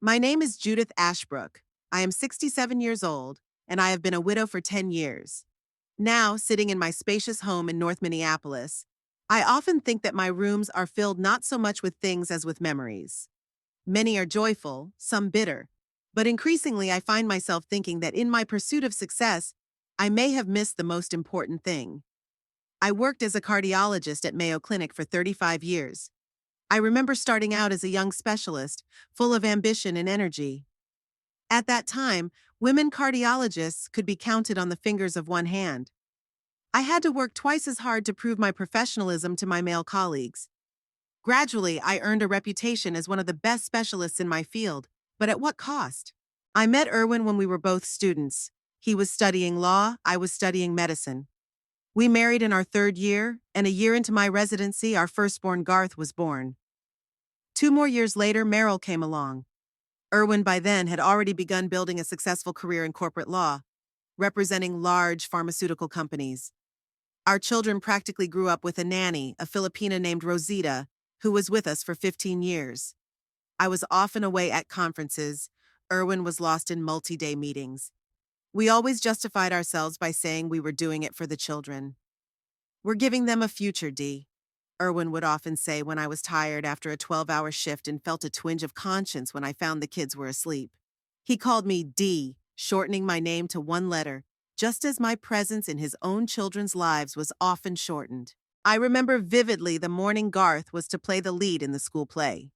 My name is Judith Ashbrook. I am 67 years old, and I have been a widow for 10 years. Now, sitting in my spacious home in North Minneapolis, I often think that my rooms are filled not so much with things as with memories. Many are joyful, some bitter, but increasingly I find myself thinking that in my pursuit of success, I may have missed the most important thing. I worked as a cardiologist at Mayo Clinic for 35 years. I remember starting out as a young specialist, full of ambition and energy. At that time, women cardiologists could be counted on the fingers of one hand. I had to work twice as hard to prove my professionalism to my male colleagues. Gradually, I earned a reputation as one of the best specialists in my field, but at what cost? I met Erwin when we were both students. He was studying law, I was studying medicine. We married in our third year, and a year into my residency, our firstborn Garth was born. 2 more years later, Merrill came along. Erwin by then had already begun building a successful career in corporate law, representing large pharmaceutical companies. Our children practically grew up with a nanny, a Filipina named Rosita, who was with us for 15 years. I was often away at conferences. Erwin was lost in multi-day meetings. We always justified ourselves by saying we were doing it for the children. "We're giving them a future, Dee," Erwin would often say when I was tired after a 12-hour shift and felt a twinge of conscience when I found the kids were asleep. He called me Dee, shortening my name to one letter, just as my presence in his own children's lives was often shortened. I remember vividly the morning Garth was to play the lead in the school play.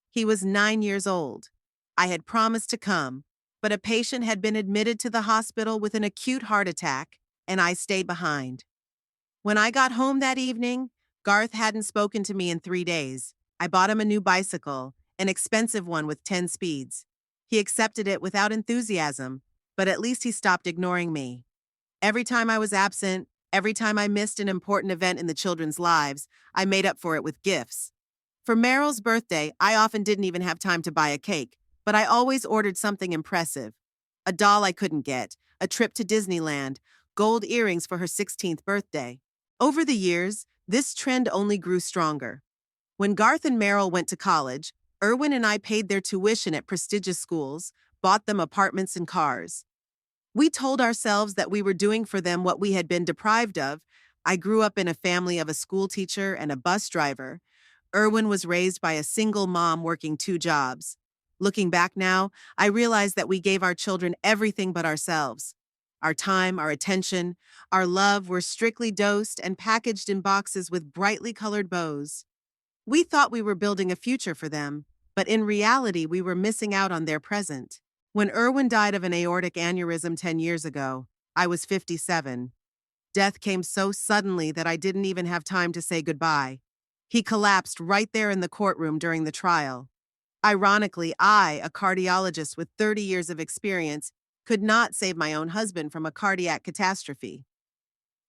He was 9 years old. I had promised to come, but a patient had been admitted to the hospital with an acute heart attack, and I stayed behind. When I got home that evening, Garth hadn't spoken to me in 3 days. I bought him a new bicycle, an expensive one with 10 speeds. He accepted it without enthusiasm, but at least he stopped ignoring me. Every time I was absent, every time I missed an important event in the children's lives, I made up for it with gifts. For Meryl's birthday, I often didn't even have time to buy a cake, but I always ordered something impressive. A doll I couldn't get, a trip to Disneyland, gold earrings for her 16th birthday. Over the years, this trend only grew stronger. When Garth and Meryl went to college, Erwin and I paid their tuition at prestigious schools, bought them apartments and cars. We told ourselves that we were doing for them what we had been deprived of. I grew up in a family of a school teacher and a bus driver. Erwin was raised by a single mom working 2 jobs. Looking back now, I realize that we gave our children everything but ourselves. Our time, our attention, our love were strictly dosed and packaged in boxes with brightly colored bows. We thought we were building a future for them, but in reality we were missing out on their present. When Erwin died of an aortic aneurysm 10 years ago, I was 57. Death came so suddenly that I didn't even have time to say goodbye. He collapsed right there in the courtroom during the trial. Ironically, I, a cardiologist with 30 years of experience, could not save my own husband from a cardiac catastrophe.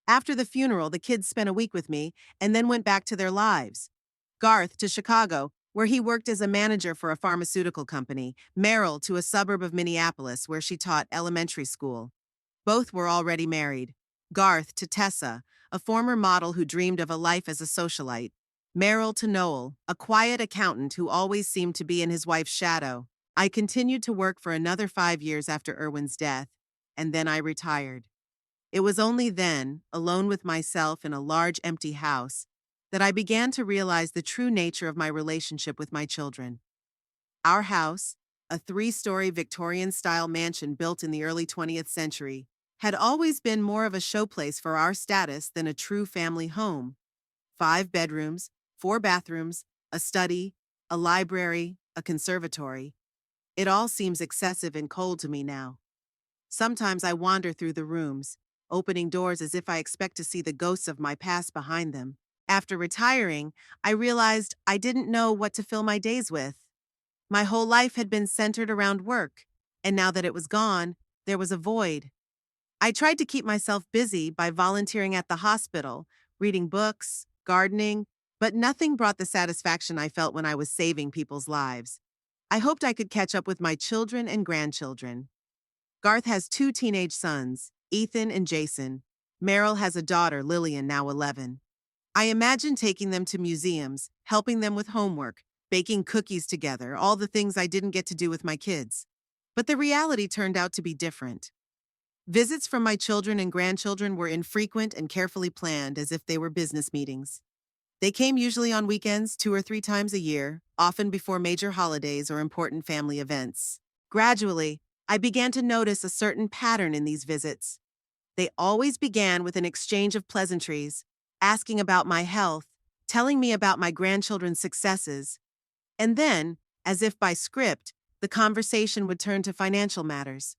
After the funeral, the kids spent a week with me and then went back to their lives. Garth to Chicago, where he worked as a manager for a pharmaceutical company, Meryl to a suburb of Minneapolis where she taught elementary school. Both were already married. Garth to Tessa, a former model who dreamed of a life as a socialite. Meryl to Noel, a quiet accountant who always seemed to be in his wife's shadow. I continued to work for another 5 years after Erwin's death, and then I retired. It was only then, alone with myself in a large empty house, that I began to realize the true nature of my relationship with my children. Our house, a 3-story Victorian-style mansion built in the early 20th century, had always been more of a showplace for our status than a true family home. 5 bedrooms, 4 bathrooms, a study, a library, a conservatory. It all seems excessive and cold to me now. Sometimes I wander through the rooms, opening doors as if I expect to see the ghosts of my past behind them. After retiring, I realized I didn't know what to fill my days with. My whole life had been centered around work, and now that it was gone, there was a void. I tried to keep myself busy by volunteering at the hospital, reading books, gardening, but nothing brought the satisfaction I felt when I was saving people's lives. I hoped I could catch up with my children and grandchildren. Garth has 2 teenage sons, Ethan and Jason. Meryl has a daughter, Lillian, now 11. I imagine taking them to museums, helping them with homework, baking cookies together, all the things I didn't get to do with my kids. But the reality turned out to be different. Visits from my children and grandchildren were infrequent and carefully planned as if they were business meetings. They came usually on weekends, 2 or 3 times a year, often before major holidays or important family events. Gradually, I began to notice a certain pattern in these visits. They always began with an exchange of pleasantries, asking about my health, telling me about my grandchildren's successes, and then, as if by script, the conversation would turn to financial matters.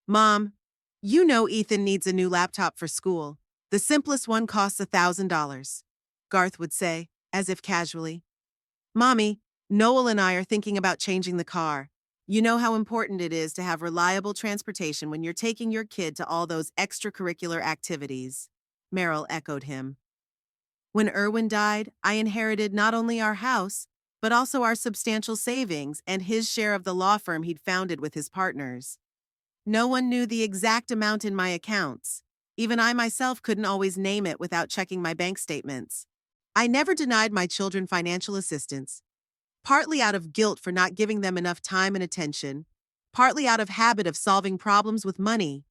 Mom, you know Ethan needs a new laptop for school. The simplest one costs $1,000, Garth would say, as if casually. Mommy, Noel and I are thinking about changing the car. You know how important it is to have reliable transportation when you're taking your kid to all those extracurricular activities. Merrill echoed him. When Irwin died, I inherited not only our house, but also our substantial savings and his share of the law firm he'd founded with his partners. No one knew the exact amount in my accounts. Even I myself couldn't always name it without checking my bank statements. I never denied my children financial assistance, partly out of guilt for not giving them enough time and attention, partly out of habit of solving problems with money.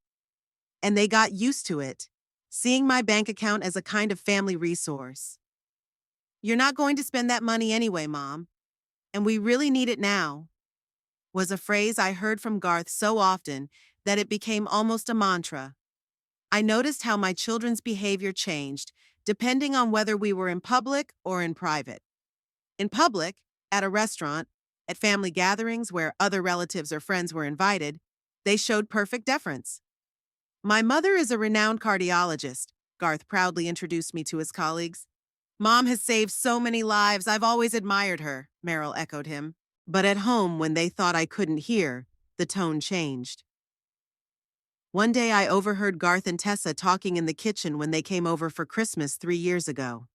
And they got used to it, seeing my bank account as a kind of family resource. You're not going to spend that money anyway, Mom, and we really need it now, was a phrase I heard from Garth so often that it became almost a mantra. I noticed how my children's behavior changed depending on whether we were in public or in private. In public, at a restaurant, at family gatherings where other relatives or friends were invited, they showed perfect deference. My mother is a renowned cardiologist, Garth proudly introduced me to his colleagues. Mom has saved so many lives, I've always admired her, Merrill echoed him. But at home, when they thought I couldn't hear, the tone changed. One day I overheard Garth and Tessa talking in the kitchen when they came over for Christmas 3 years ago.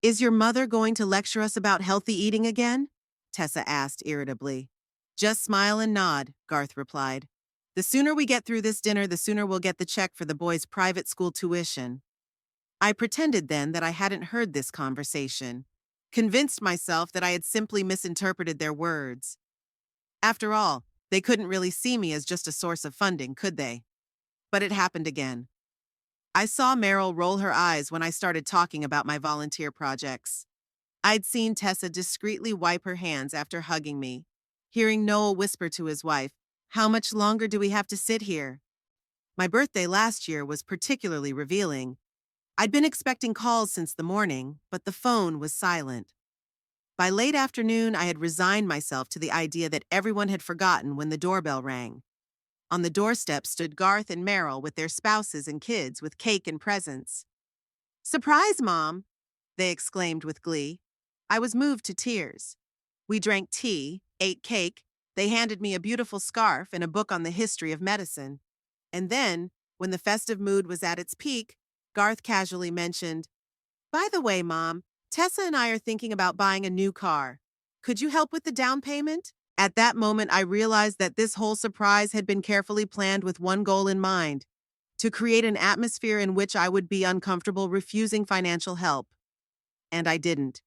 Is your mother going to lecture us about healthy eating again? Tessa asked irritably. Just smile and nod, Garth replied. The sooner we get through this dinner, the sooner we'll get the check for the boys' private school tuition. I pretended then that I hadn't heard this conversation, convinced myself that I had simply misinterpreted their words. After all, they couldn't really see me as just a source of funding, could they? But it happened again. I saw Meryl roll her eyes when I started talking about my volunteer projects. I'd seen Tessa discreetly wipe her hands after hugging me, hearing Noel whisper to his wife, "How much longer do we have to sit here?" My birthday last year was particularly revealing. I'd been expecting calls since the morning, but the phone was silent. By late afternoon, I had resigned myself to the idea that everyone had forgotten when the doorbell rang. On the doorstep stood Garth and Meryl with their spouses and kids with cake and presents. "Surprise, Mom!" they exclaimed with glee. I was moved to tears. We drank tea, ate cake, they handed me a beautiful scarf and a book on the history of medicine. And then, when the festive mood was at its peak, Garth casually mentioned, "By the way, Mom, Tessa and I are thinking about buying a new car. Could you help with the down payment?" At that moment, I realized that this whole surprise had been carefully planned with one goal in mind: to create an atmosphere in which I would be uncomfortable refusing financial help. And I didn't.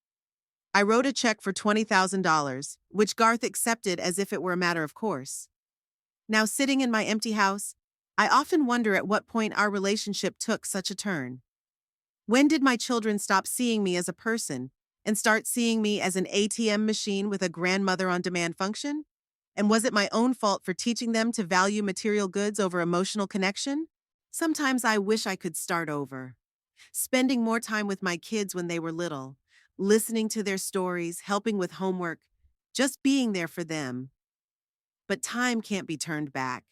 I wrote a check for $20,000, which Garth accepted as if it were a matter of course. Now, sitting in my empty house, I often wonder at what point our relationship took such a turn. When did my children stop seeing me as a person and start seeing me as an ATM machine with a grandmother on demand function? And was it my own fault for teaching them to value material goods over emotional connection? Sometimes I wish I could start over, spending more time with my kids when they were little, listening to their stories, helping with homework, just being there for them. But time can't be turned back.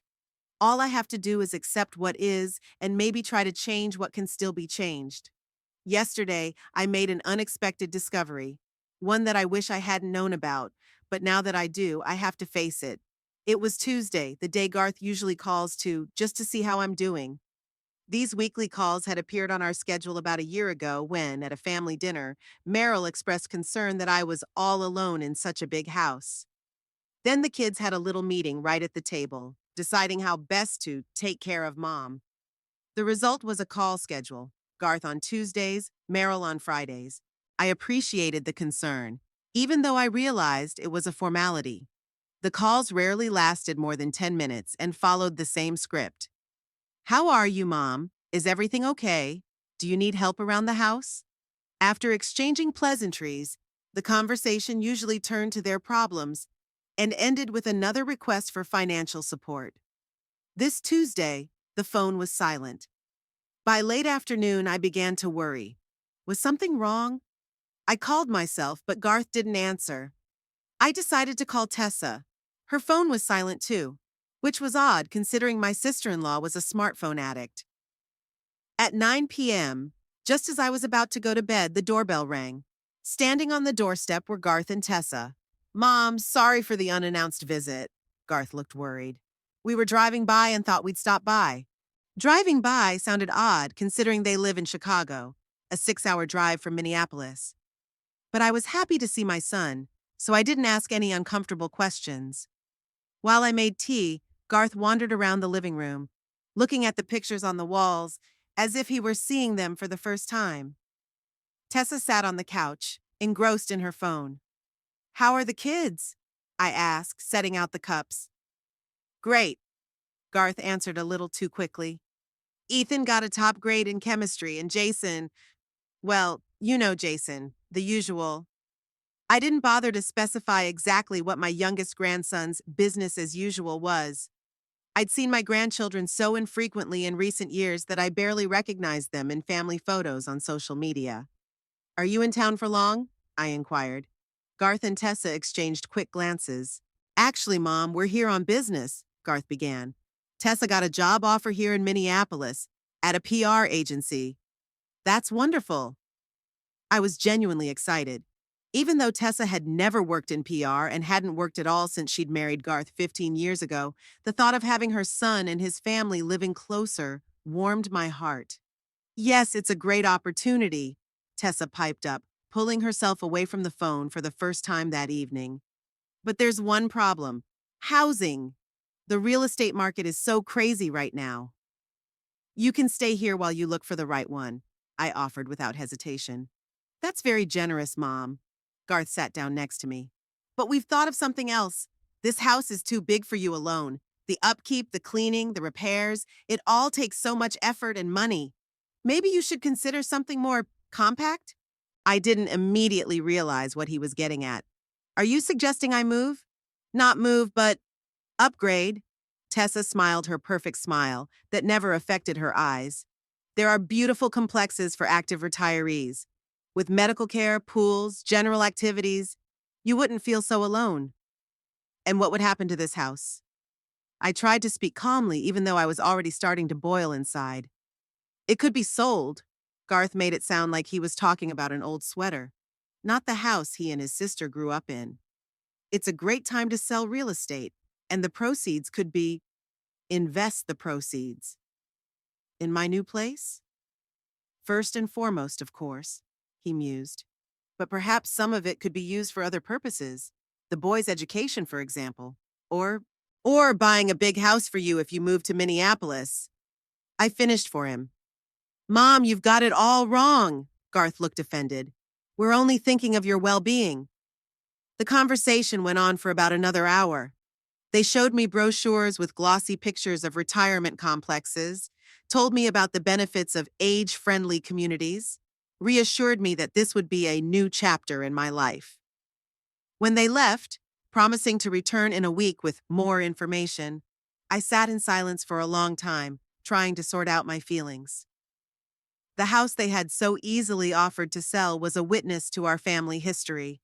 All I have to do is accept what is and maybe try to change what can still be changed. Yesterday, I made an unexpected discovery, one that I wish I hadn't known about, but now that I do, I have to face it. It was Tuesday, the day Garth usually calls just to see how I'm doing. These weekly calls had appeared on our schedule about a year ago when, at a family dinner, Meryl expressed concern that I was all alone in such a big house. Then the kids had a little meeting right at the table, deciding how best to take care of Mom. The result was a call schedule: Garth on Tuesdays, Meryl on Fridays. I appreciated the concern, even though I realized it was a formality. The calls rarely lasted more than 10 minutes and followed the same script. How are you, Mom? Is everything okay? Do you need help around the house? After exchanging pleasantries, the conversation usually turned to their problems and ended with another request for financial support. This Tuesday, the phone was silent. By late afternoon, I began to worry. Was something wrong? I called myself, but Garth didn't answer. I decided to call Tessa. Her phone was silent too, which was odd considering my sister-in-law was a smartphone addict. At 9 p.m., just as I was about to go to bed, the doorbell rang. Standing on the doorstep were Garth and Tessa. Mom, sorry for the unannounced visit. Garth looked worried. We were driving by and thought we'd stop by. Driving by sounded odd considering they live in Chicago, a 6-hour drive from Minneapolis. But I was happy to see my son, so I didn't ask any uncomfortable questions. While I made tea, Garth wandered around the living room, looking at the pictures on the walls as if he were seeing them for the first time. Tessa sat on the couch, engrossed in her phone. How are the kids? I asked, setting out the cups. Great, Garth answered a little too quickly. Ethan got a top grade in chemistry and Jason, well, you know Jason, the usual. I didn't bother to specify exactly what my youngest grandson's business as usual was. I'd seen my grandchildren so infrequently in recent years that I barely recognized them in family photos on social media. Are you in town for long? I inquired. Garth and Tessa exchanged quick glances. Actually, Mom, we're here on business, Garth began. Tessa got a job offer here in Minneapolis, at a PR agency. That's wonderful. I was genuinely excited. Even though Tessa had never worked in PR and hadn't worked at all since she'd married Garth 15 years ago, the thought of having her son and his family living closer warmed my heart. Yes, it's a great opportunity, Tessa piped up, pulling herself away from the phone for the first time that evening. But there's one problem. Housing. The real estate market is so crazy right now. You can stay here while you look for the right one, I offered without hesitation. That's very generous, Mom. Garth sat down next to me. But we've thought of something else. This house is too big for you alone. The upkeep, the cleaning, the repairs, it all takes so much effort and money. Maybe you should consider something more compact? I didn't immediately realize what he was getting at. Are you suggesting I move? Not move, but upgrade. Tessa smiled her perfect smile that never affected her eyes. There are beautiful complexes for active retirees. With medical care, pools, general activities, you wouldn't feel so alone. And what would happen to this house? I tried to speak calmly even though I was already starting to boil inside. It could be sold. Garth made it sound like he was talking about an old sweater, not the house he and his sister grew up in. It's a great time to sell real estate, and the proceeds could be invest the proceeds. In my new place? First and foremost, of course, he mused. But perhaps some of it could be used for other purposes. The boy's education, for example. Or buying a big house for you if you move to Minneapolis. I finished for him. Mom, you've got it all wrong. Garth looked offended. We're only thinking of your well-being. The conversation went on for about another hour. They showed me brochures with glossy pictures of retirement complexes, told me about the benefits of age-friendly communities, reassured me that this would be a new chapter in my life. When they left, promising to return in a week with more information, I sat in silence for a long time, trying to sort out my feelings. The house they had so easily offered to sell was a witness to our family history.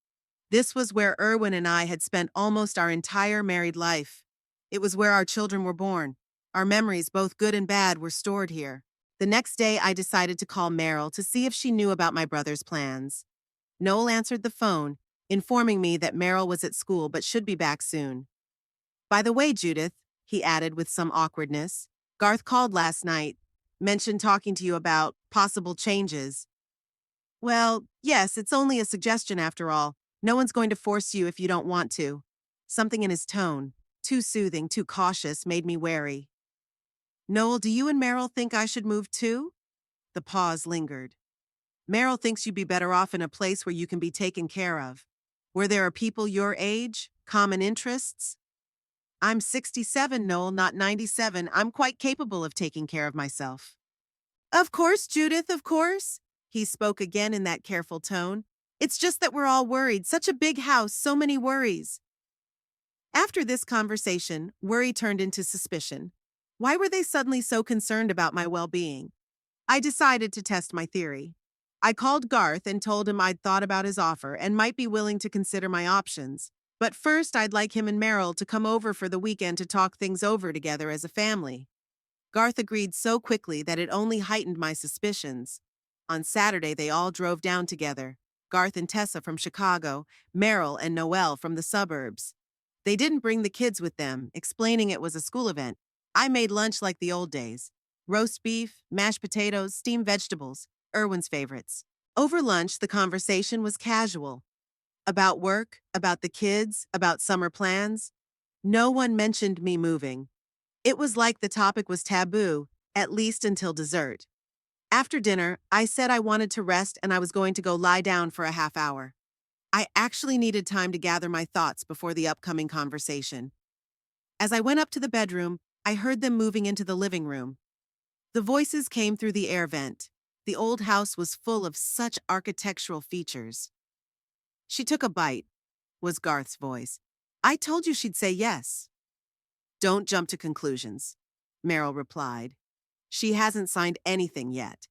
This was where Erwin and I had spent almost our entire married life. It was where our children were born. Our memories, both good and bad, were stored here. The next day, I decided to call Meryl to see if she knew about my brother's plans. Noel answered the phone, informing me that Meryl was at school but should be back soon. By the way, Judith, he added with some awkwardness, Garth called last night, mentioned talking to you about possible changes. Well, yes, it's only a suggestion after all. No one's going to force you if you don't want to. Something in his tone, too soothing, too cautious, made me wary. Noel, do you and Meryl think I should move too? The pause lingered. Meryl thinks you'd be better off in a place where you can be taken care of. Where there are people your age, common interests? I'm 67, Noel, not 97. I'm quite capable of taking care of myself. Of course, Judith, of course. He spoke again in that careful tone. It's just that we're all worried. Such a big house, so many worries. After this conversation, worry turned into suspicion. Why were they suddenly so concerned about my well-being? I decided to test my theory. I called Garth and told him I'd thought about his offer and might be willing to consider my options. But first, I'd like him and Meryl to come over for the weekend to talk things over together as a family. Garth agreed so quickly that it only heightened my suspicions. On Saturday, they all drove down together. Garth and Tessa from Chicago, Meryl and Noelle from the suburbs. They didn't bring the kids with them, explaining it was a school event. I made lunch like the old days. Roast beef, mashed potatoes, steamed vegetables, Erwin's favorites. Over lunch, the conversation was casual. About work, about the kids, about summer plans. No one mentioned me moving. It was like the topic was taboo, at least until dessert. After dinner, I said I wanted to rest and I was going to go lie down for a half hour. I actually needed time to gather my thoughts before the upcoming conversation. As I went up to the bedroom, I heard them moving into the living room. The voices came through the air vent. The old house was full of such architectural features. She took a bite, was Garth's voice. I told you she'd say yes. Don't jump to conclusions, Meryl replied. She hasn't signed anything yet.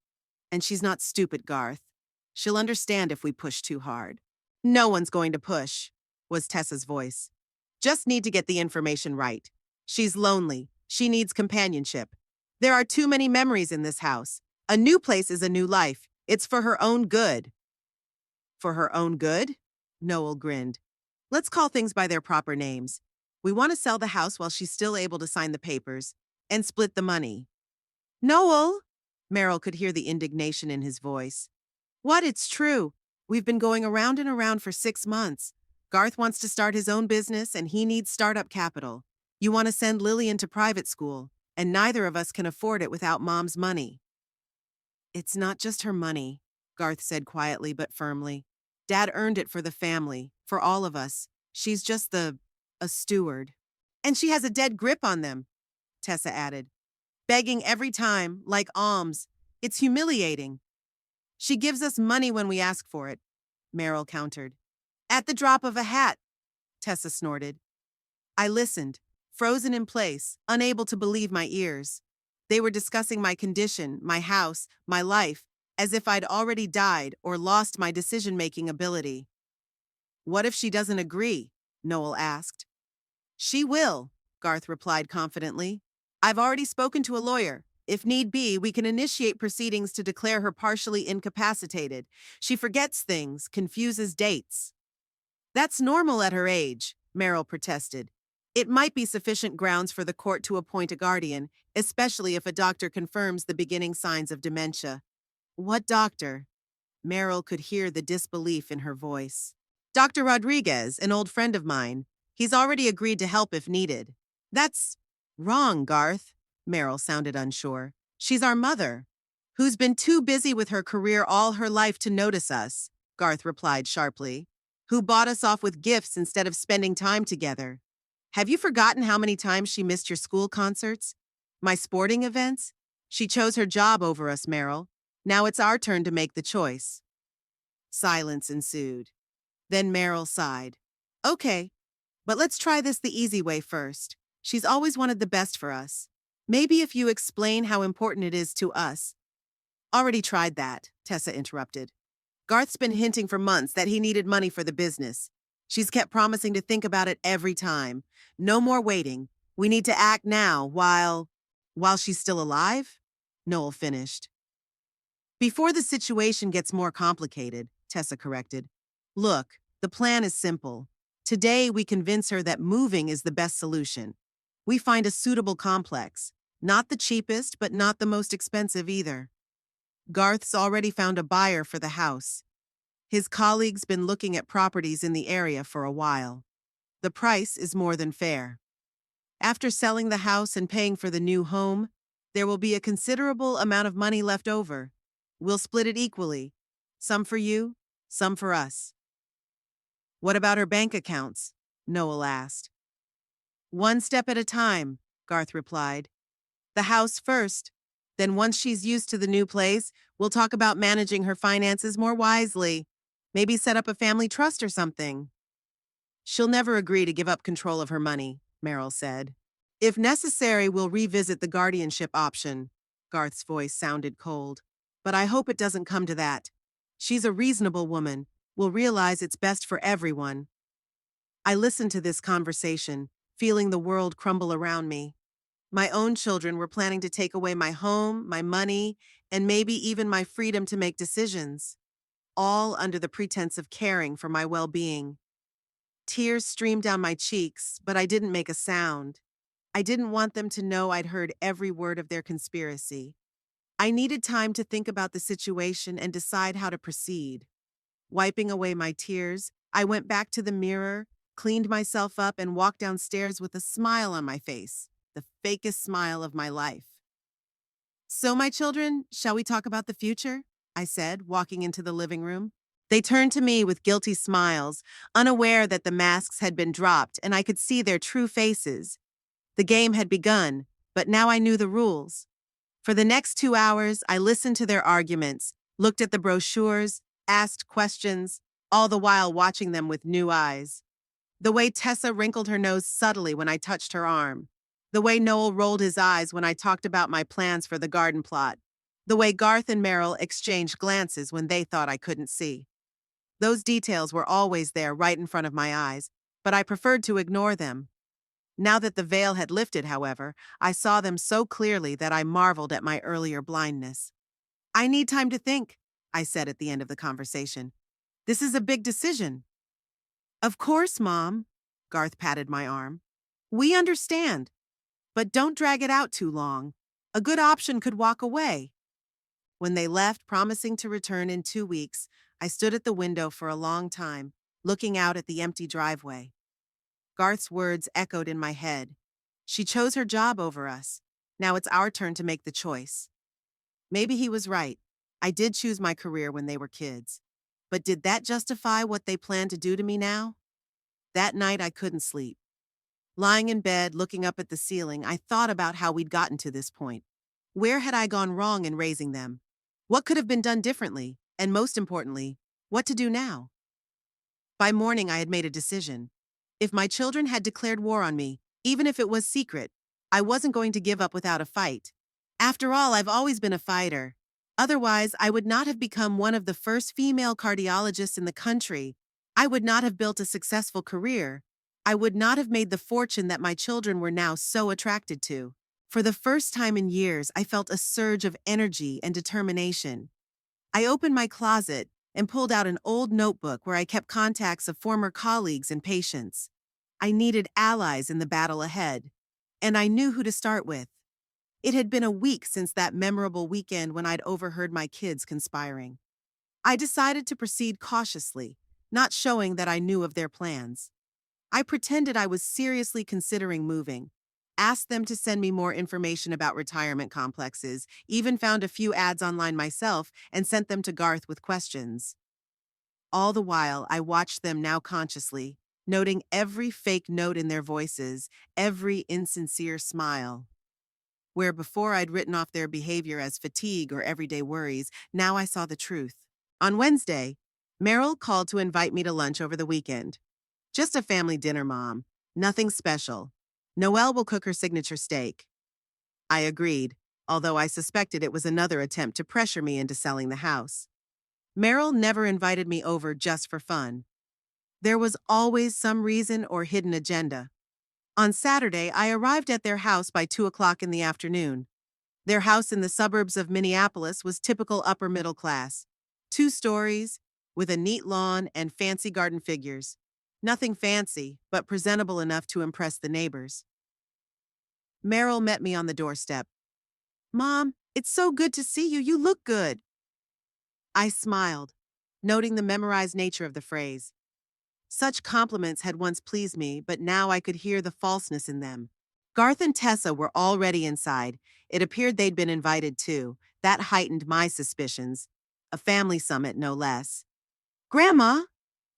And she's not stupid, Garth. She'll understand if we push too hard. No one's going to push, was Tessa's voice. Just need to get the information right. She's lonely. She needs companionship. There are too many memories in this house. A new place is a new life. It's for her own good. For her own good? Noel grinned. Let's call things by their proper names. We want to sell the house while she's still able to sign the papers and split the money. Noel! Meryl could hear the indignation in his voice. What? It's true. We've been going around and around for 6 months. Garth wants to start his own business and he needs startup capital. You want to send Lillian to private school, and neither of us can afford it without Mom's money. It's not just her money, Garth said quietly but firmly. Dad earned it for the family, for all of us. She's just a steward. And she has a dead grip on them, Tessa added. Begging every time, like alms. It's humiliating. She gives us money when we ask for it, Meryl countered. At the drop of a hat, Tessa snorted. I listened, frozen in place, unable to believe my ears. They were discussing my condition, my house, my life, as if I'd already died or lost my decision-making ability. What if she doesn't agree? Noel asked. She will, Garth replied confidently. I've already spoken to a lawyer. If need be, we can initiate proceedings to declare her partially incapacitated. She forgets things, confuses dates. That's normal at her age, Meryl protested. It might be sufficient grounds for the court to appoint a guardian, especially if a doctor confirms the beginning signs of dementia. What doctor? Meryl could hear the disbelief in her voice. Dr. Rodriguez, an old friend of mine. He's already agreed to help if needed. That's wrong, Garth. Meryl sounded unsure. She's our mother, who's been too busy with her career all her life to notice us, Garth replied sharply. Who bought us off with gifts instead of spending time together. Have you forgotten how many times she missed your school concerts? My sporting events? She chose her job over us, Meryl. Now it's our turn to make the choice. Silence ensued. Then Meryl sighed. Okay, but let's try this the easy way first. She's always wanted the best for us. Maybe if you explain how important it is to us. Already tried that, Tessa interrupted. Garth's been hinting for months that he needed money for the business. She's kept promising to think about it every time. No more waiting. We need to act now while she's still alive? Noel finished. Before the situation gets more complicated, Tessa corrected. Look, the plan is simple. Today, we convince her that moving is the best solution. We find a suitable complex. Not the cheapest, but not the most expensive either. Garth's already found a buyer for the house. His colleague's been looking at properties in the area for a while. The price is more than fair. After selling the house and paying for the new home, there will be a considerable amount of money left over. We'll split it equally. Some for you, some for us. What about her bank accounts? Noel asked. One step at a time, Garth replied. The house first. Then once she's used to the new place, we'll talk about managing her finances more wisely. Maybe set up a family trust or something. She'll never agree to give up control of her money, Merrill said. If necessary, we'll revisit the guardianship option. Garth's voice sounded cold. But I hope it doesn't come to that. She's a reasonable woman. We'll realize it's best for everyone. I listened to this conversation, feeling the world crumble around me. My own children were planning to take away my home, my money, and maybe even my freedom to make decisions, all under the pretense of caring for my well-being. Tears streamed down my cheeks, but I didn't make a sound. I didn't want them to know I'd heard every word of their conspiracy. I needed time to think about the situation and decide how to proceed. Wiping away my tears, I went back to the mirror, cleaned myself up, and walked downstairs with a smile on my face, the fakest smile of my life. So, my children, shall we talk about the future? I said, walking into the living room. They turned to me with guilty smiles, unaware that the masks had been dropped and I could see their true faces. The game had begun, but now I knew the rules. For the next 2 hours, I listened to their arguments, looked at the brochures, asked questions, all the while watching them with new eyes. The way Tessa wrinkled her nose subtly when I touched her arm. The way Noel rolled his eyes when I talked about my plans for the garden plot. The way Garth and Merrill exchanged glances when they thought I couldn't see. Those details were always there right in front of my eyes, but I preferred to ignore them. Now that the veil had lifted, however, I saw them so clearly that I marveled at my earlier blindness. I need time to think, I said at the end of the conversation. This is a big decision. Of course, Mom, Garth patted my arm. We understand, but don't drag it out too long. A good option could walk away. When they left, promising to return in 2 weeks, I stood at the window for a long time, looking out at the empty driveway. Garth's words echoed in my head. She chose her job over us. Now it's our turn to make the choice. Maybe he was right. I did choose my career when they were kids. But did that justify what they planned to do to me now? That night I couldn't sleep. Lying in bed, looking up at the ceiling, I thought about how we'd gotten to this point. Where had I gone wrong in raising them? What could have been done differently? And most importantly, what to do now? By morning, I had made a decision. If my children had declared war on me, even if it was secret, I wasn't going to give up without a fight. After all, I've always been a fighter. Otherwise, I would not have become one of the first female cardiologists in the country. I would not have built a successful career. I would not have made the fortune that my children were now so attracted to. For the first time in years, I felt a surge of energy and determination. I opened my closet and pulled out an old notebook where I kept contacts of former colleagues and patients. I needed allies in the battle ahead, and I knew who to start with. It had been a week since that memorable weekend when I'd overheard my kids conspiring. I decided to proceed cautiously, not showing that I knew of their plans. I pretended I was seriously considering moving, asked them to send me more information about retirement complexes, even found a few ads online myself and sent them to Garth with questions. All the while, I watched them now consciously, noting every fake note in their voices, every insincere smile. Where before I'd written off their behavior as fatigue or everyday worries, now I saw the truth. On Wednesday, Merrill called to invite me to lunch over the weekend. Just a family dinner, Mom. Nothing special. Noelle will cook her signature steak. I agreed, although I suspected it was another attempt to pressure me into selling the house. Merrill never invited me over just for fun. There was always some reason or hidden agenda. On Saturday, I arrived at their house by 2 o'clock in the afternoon. Their house in the suburbs of Minneapolis was typical upper middle class. 2 stories, with a neat lawn and fancy garden figures. Nothing fancy, but presentable enough to impress the neighbors. Merrill met me on the doorstep. Mom, it's so good to see you. You look good. I smiled, noting the memorized nature of the phrase. Such compliments had once pleased me, but now I could hear the falseness in them. Garth and Tessa were already inside. It appeared they'd been invited too. That heightened my suspicions. A family summit, no less. Grandma!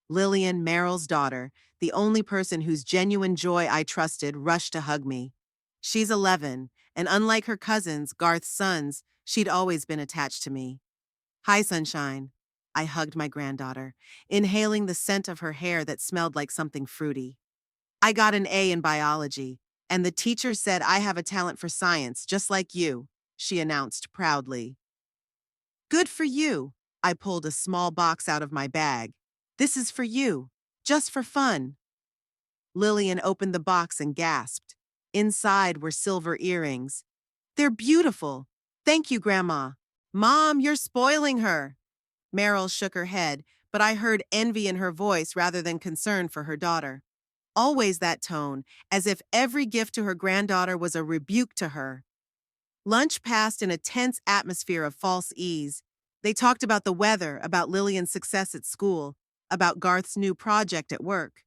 Lillian, Meryl's daughter, the only person whose genuine joy I trusted, rushed to hug me. She's 11, and unlike her cousins, Garth's sons, she'd always been attached to me. Hi, Sunshine. I hugged my granddaughter, inhaling the scent of her hair that smelled like something fruity. I got an A in biology, and the teacher said I have a talent for science, just like you, she announced proudly. Good for you. I pulled a small box out of my bag. This is for you, just for fun. Lillian opened the box and gasped. Inside were silver earrings. They're beautiful. Thank you, Grandma. Mom, you're spoiling her. Meryl shook her head, but I heard envy in her voice rather than concern for her daughter. Always that tone, as if every gift to her granddaughter was a rebuke to her. Lunch passed in a tense atmosphere of false ease. They talked about the weather, about Lillian's success at school, about Garth's new project at work.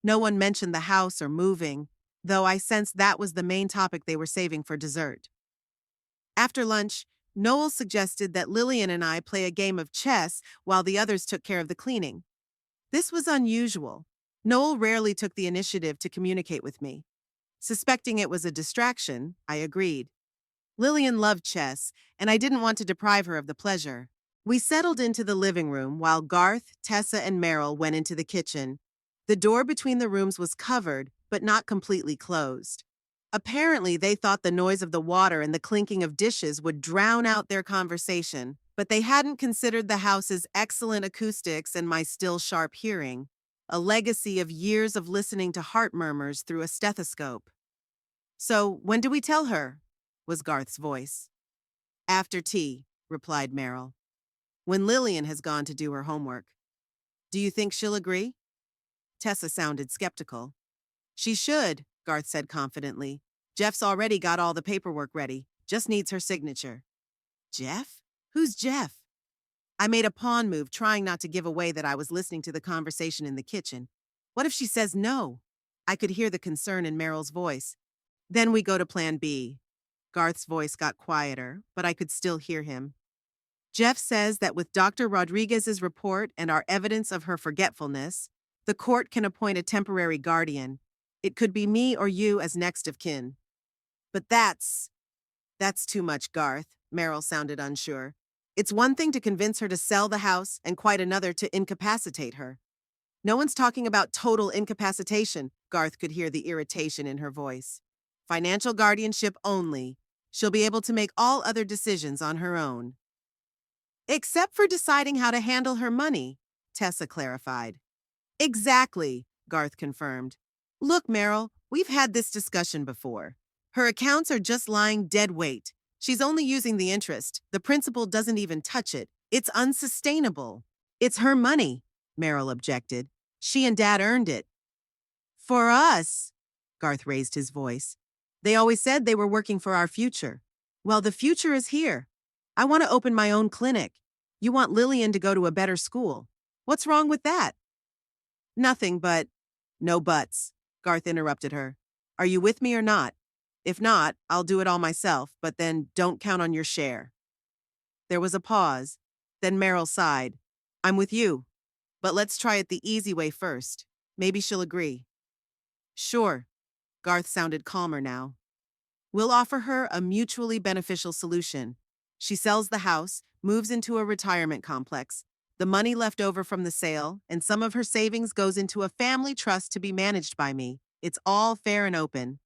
No one mentioned the house or moving, though I sensed that was the main topic they were saving for dessert. After lunch, Noel suggested that Lillian and I play a game of chess while the others took care of the cleaning. This was unusual. Noel rarely took the initiative to communicate with me. Suspecting it was a distraction, I agreed. Lillian loved chess, and I didn't want to deprive her of the pleasure. We settled into the living room while Garth, Tessa, and Meryl went into the kitchen. The door between the rooms was covered, but not completely closed. Apparently, they thought the noise of the water and the clinking of dishes would drown out their conversation, but they hadn't considered the house's excellent acoustics and my still sharp hearing, a legacy of years of listening to heart murmurs through a stethoscope. So, when do we tell her? Was Garth's voice. After tea, replied Meryl. When Lillian has gone to do her homework. Do you think she'll agree? Tessa sounded skeptical. She should, Garth said confidently. Jeff's already got all the paperwork ready, just needs her signature. Jeff? Who's Jeff? I made a pawn move, trying not to give away that I was listening to the conversation in the kitchen. What if she says no? I could hear the concern in Meryl's voice. Then we go to plan B. Garth's voice got quieter, but I could still hear him. Jeff says that with Dr. Rodriguez's report and our evidence of her forgetfulness, the court can appoint a temporary guardian. It could be me or you as next of kin. But that's too much, Garth, Meryl sounded unsure. It's one thing to convince her to sell the house and quite another to incapacitate her. No one's talking about total incapacitation, Garth could hear the irritation in her voice. Financial guardianship only. She'll be able to make all other decisions on her own. Except for deciding how to handle her money, Tessa clarified. Exactly, Garth confirmed. Look, Meryl, we've had this discussion before. Her accounts are just lying dead weight. She's only using the interest. The principal doesn't even touch it. It's unsustainable. It's her money, Meryl objected. She and Dad earned it. For us, Garth raised his voice. They always said they were working for our future. Well, the future is here. I want to open my own clinic. You want Lillian to go to a better school. What's wrong with that? Nothing but... No buts, Garth interrupted her. Are you with me or not? If not, I'll do it all myself, but then don't count on your share. There was a pause. Then Meryl sighed. I'm with you. But let's try it the easy way first. Maybe she'll agree. Sure. Garth sounded calmer now. We'll offer her a mutually beneficial solution. She sells the house, moves into a retirement complex. The money left over from the sale, and some of her savings goes into a family trust to be managed by me. It's all fair and open.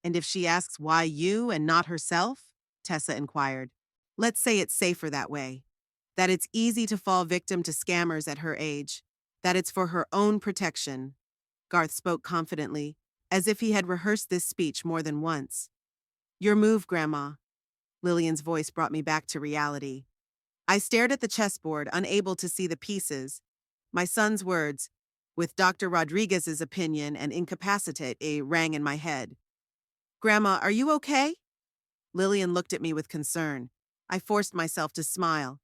And if she asks why you and not herself? Tessa inquired. Let's say it's safer that way. That it's easy to fall victim to scammers at her age. That it's for her own protection. Garth spoke confidently, as if he had rehearsed this speech more than once. Your move, Grandma. Lillian's voice brought me back to reality. I stared at the chessboard, unable to see the pieces. My son's words, with Dr. Rodriguez's opinion and incapacitate, rang in my head. Grandma, are you okay? Lillian looked at me with concern. I forced myself to smile.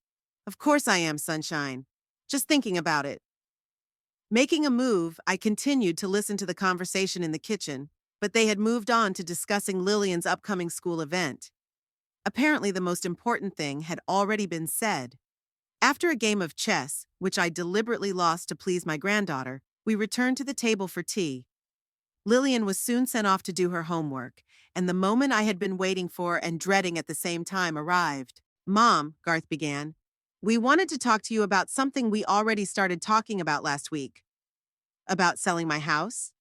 Of course I am, Sunshine. Just thinking about it. Making a move, I continued to listen to the conversation in the kitchen, but they had moved on to discussing Lillian's upcoming school event. Apparently, the most important thing had already been said. After a game of chess, which I deliberately lost to please my granddaughter, we returned to the table for tea. Lillian was soon sent off to do her homework, and the moment I had been waiting for and dreading at the same time arrived. Mom, Garth began, we wanted to talk to you about something we already started talking about last week. About selling my house?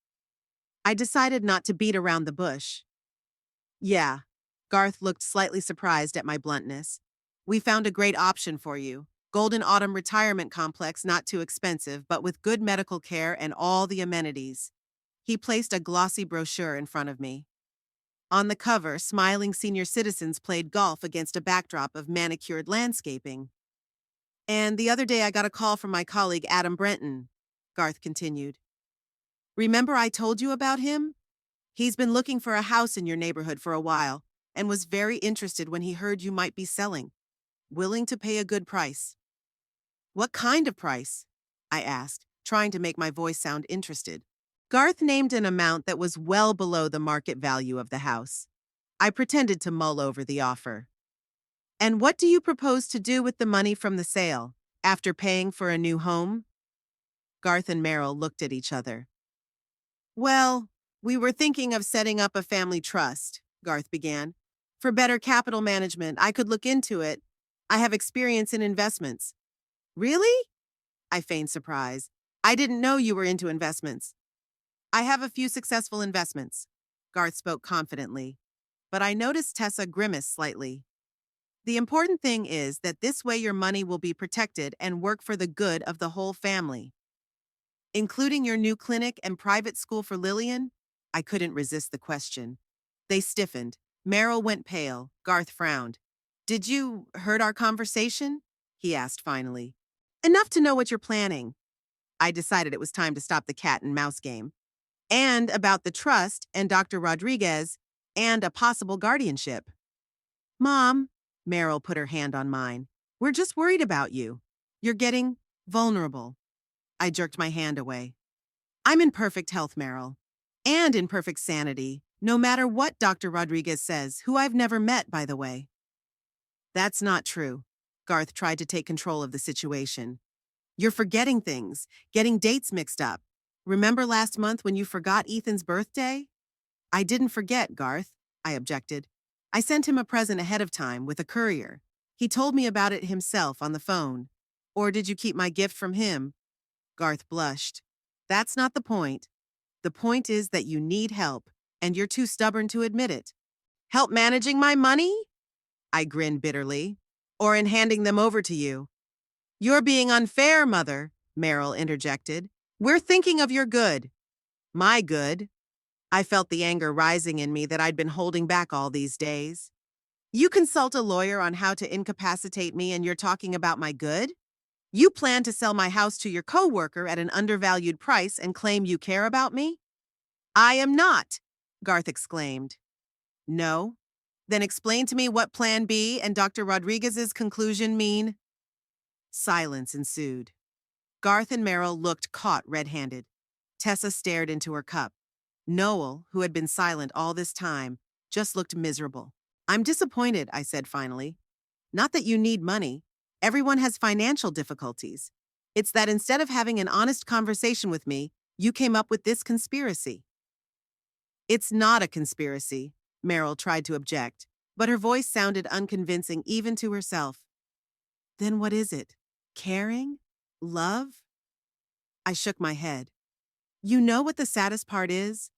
I decided not to beat around the bush. Yeah. Garth looked slightly surprised at my bluntness. We found a great option for you. Golden Autumn Retirement Complex, not too expensive, but with good medical care and all the amenities. He placed a glossy brochure in front of me. On the cover, smiling senior citizens played golf against a backdrop of manicured landscaping. And the other day I got a call from my colleague Adam Brenton, Garth continued. Remember I told you about him? He's been looking for a house in your neighborhood for a while and was very interested when he heard you might be selling. Willing to pay a good price. What kind of price? I asked, trying to make my voice sound interested. Garth named an amount that was well below the market value of the house. I pretended to mull over the offer. And what do you propose to do with the money from the sale, after paying for a new home? Garth and Meryl looked at each other. Well, we were thinking of setting up a family trust, Garth began. For better capital management, I could look into it. I have experience in investments. Really? I feigned surprise. I didn't know you were into investments. I have a few successful investments, Garth spoke confidently. But I noticed Tessa grimace slightly. The important thing is that this way your money will be protected and work for the good of the whole family. Including your new clinic and private school for Lillian? I couldn't resist the question. They stiffened. Meryl went pale. Garth frowned. Did you heard our conversation? He asked finally. Enough to know what you're planning. I decided it was time to stop the cat and mouse game. And about the trust and Dr. Rodriguez and a possible guardianship. Mom, Meryl put her hand on mine. We're just worried about you. You're getting vulnerable. I jerked my hand away. I'm in perfect health, Meryl. And in perfect sanity, no matter what Dr. Rodriguez says, who I've never met, by the way. That's not true. Garth tried to take control of the situation. You're forgetting things, getting dates mixed up. Remember last month when you forgot Ethan's birthday? I didn't forget, Garth, I objected. I sent him a present ahead of time with a courier. He told me about it himself on the phone. Or did you keep my gift from him? Garth blushed. That's not the point. The point is that you need help, and you're too stubborn to admit it. Help managing my money? I grinned bitterly. Or in handing them over to you. You're being unfair, Mother, Meryl interjected. We're thinking of your good. My good? I felt the anger rising in me that I'd been holding back all these days. You consult a lawyer on how to incapacitate me and you're talking about my good? You plan to sell my house to your coworker at an undervalued price and claim you care about me? I am not, Garth exclaimed. No? Then explain to me what Plan B and Dr. Rodriguez's conclusion mean. Silence ensued. Garth and Meryl looked caught red-handed. Tessa stared into her cup. Noel, who had been silent all this time, just looked miserable. I'm disappointed, I said finally. Not that you need money. Everyone has financial difficulties. It's that instead of having an honest conversation with me, you came up with this conspiracy. It's not a conspiracy, Meryl tried to object, but her voice sounded unconvincing even to herself. Then what is it? Caring? Love? I shook my head. You know what the saddest part is?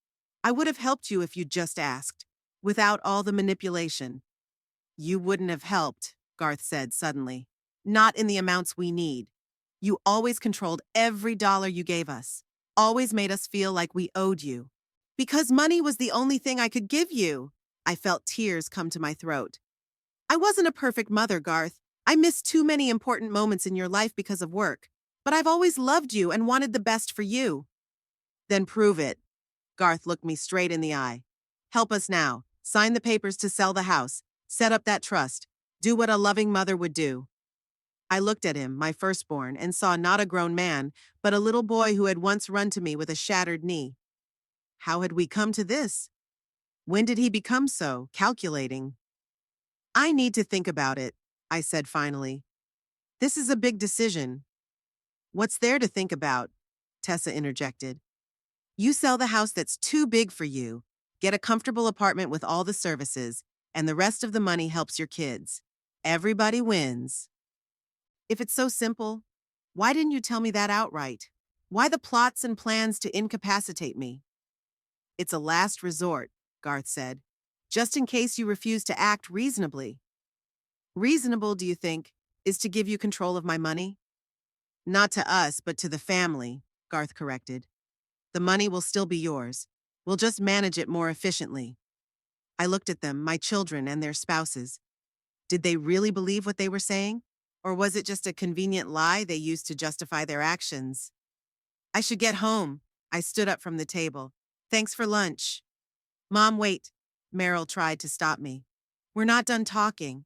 I would have helped you if you'd just asked, without all the manipulation. You wouldn't have helped, Garth said suddenly. Not in the amounts we need. You always controlled every dollar you gave us. Always made us feel like we owed you. Because money was the only thing I could give you. I felt tears come to my throat. I wasn't a perfect mother, Garth. I missed too many important moments in your life because of work. But I've always loved you and wanted the best for you. Then prove it. Garth looked me straight in the eye. Help us now. Sign the papers to sell the house. Set up that trust. Do what a loving mother would do. I looked at him, my firstborn, and saw not a grown man, but a little boy who had once run to me with a shattered knee. How had we come to this? When did he become so calculating? I need to think about it, I said finally. This is a big decision. What's there to think about? Tessa interjected. You sell the house that's too big for you, get a comfortable apartment with all the services, and the rest of the money helps your kids. Everybody wins. If it's so simple, why didn't you tell me that outright? Why the plots and plans to incapacitate me? It's a last resort, Garth said, just in case you refuse to act reasonably. Reasonable, do you think, is to give you control of my money? Not to us, but to the family, Garth corrected. The money will still be yours. We'll just manage it more efficiently. I looked at them, my children and their spouses. Did they really believe what they were saying? Or was it just a convenient lie they used to justify their actions? I should get home. I stood up from the table. Thanks for lunch. Mom, wait. Meryl tried to stop me. We're not done talking.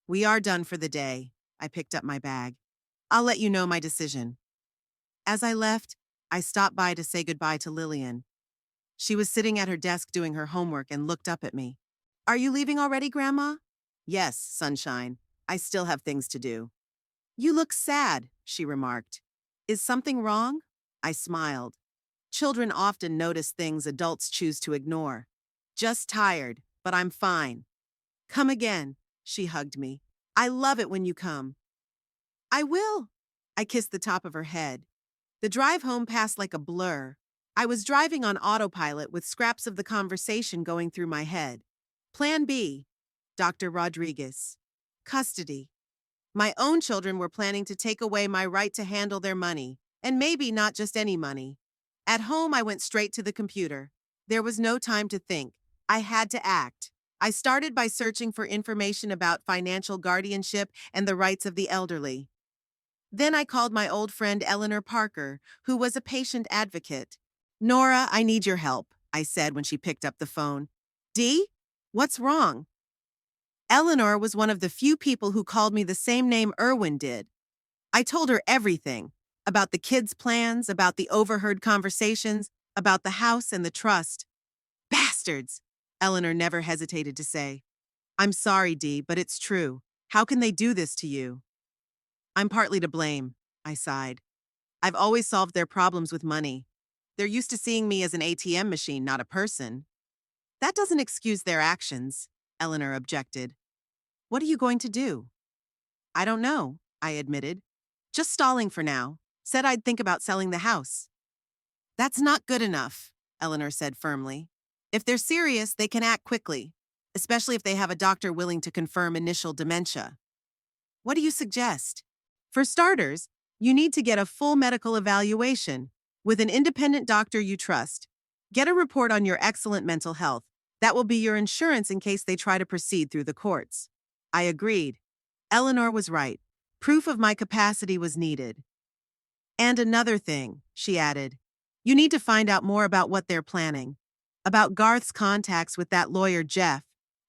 We are done for the day. I picked up my bag. I'll let you know my decision. As I left, I stopped by to say goodbye to Lillian. She was sitting at her desk doing her homework and looked up at me. Are you leaving already, Grandma? Yes, sunshine. I still have things to do. You look sad, she remarked. Is something wrong? I smiled. Children often notice things adults choose to ignore. Just tired, but I'm fine. Come again, she hugged me. I love it when you come. I will. I kissed the top of her head. The drive home passed like a blur. I was driving on autopilot with scraps of the conversation going through my head. Plan B, Dr. Rodriguez. Custody. My own children were planning to take away my right to handle their money, and maybe not just any money. At home, I went straight to the computer. There was no time to think. I had to act. I started by searching for information about financial guardianship and the rights of the elderly. Then I called my old friend Eleanor Parker, who was a patient advocate. Nora, I need your help, I said when she picked up the phone. Dee? What's wrong? Eleanor was one of the few people who called me the same name Irwin did. I told her everything, about the kids' plans, about the overheard conversations, about the house and the trust. Bastards, Eleanor never hesitated to say. I'm sorry, Dee, but it's true. How can they do this to you? I'm partly to blame, I sighed. I've always solved their problems with money. They're used to seeing me as an ATM machine, not a person. That doesn't excuse their actions, Eleanor objected. What are you going to do? I don't know, I admitted. Just stalling for now. Said I'd think about selling the house. That's not good enough, Eleanor said firmly. If they're serious, they can act quickly, especially if they have a doctor willing to confirm initial dementia. What do you suggest? For starters, you need to get a full medical evaluation with an independent doctor you trust. Get a report on your excellent mental health. That will be your insurance in case they try to proceed through the courts. I agreed. Eleanor was right. Proof of my capacity was needed. And another thing, she added. You need to find out more about what they're planning. About Garth's contacts with that lawyer Jeff.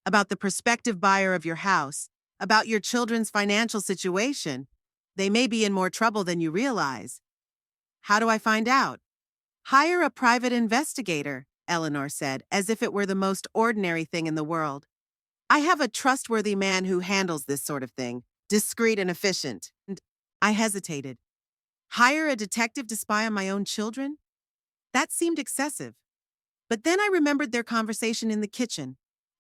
About the prospective buyer of your house. About your children's financial situation. They may be in more trouble than you realize. How do I find out? Hire a private investigator, Eleanor said, as if it were the most ordinary thing in the world. I have a trustworthy man who handles this sort of thing, discreet and efficient. And I hesitated. Hire a detective to spy on my own children? That seemed excessive. But then I remembered their conversation in the kitchen,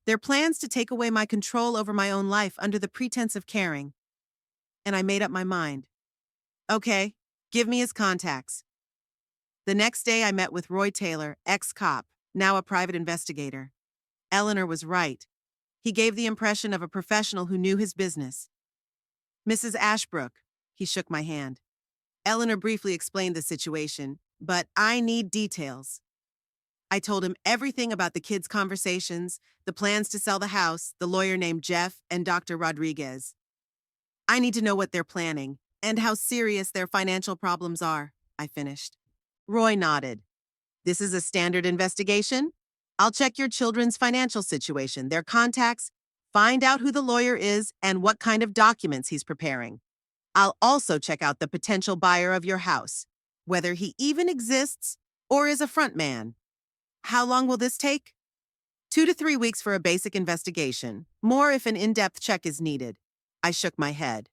their plans to take away my control over my own life under the pretense of caring. And I made up my mind. Okay, give me his contacts. The next day I met with Roy Taylor, ex-cop, now a private investigator. Eleanor was right. He gave the impression of a professional who knew his business. Mrs. Ashbrook, he shook my hand. Eleanor briefly explained the situation, but I need details. I told him everything about the kids' conversations, the plans to sell the house, the lawyer named Jeff, and Dr. Rodriguez. I need to know what they're planning, and how serious their financial problems are, I finished. Roy nodded. This is a standard investigation? I'll check your children's financial situation, their contacts, find out who the lawyer is and what kind of documents he's preparing. I'll also check out the potential buyer of your house, whether he even exists or is a front man. How long will this take? 2 to 3 weeks for a basic investigation, more if an in-depth check is needed. I shook my head.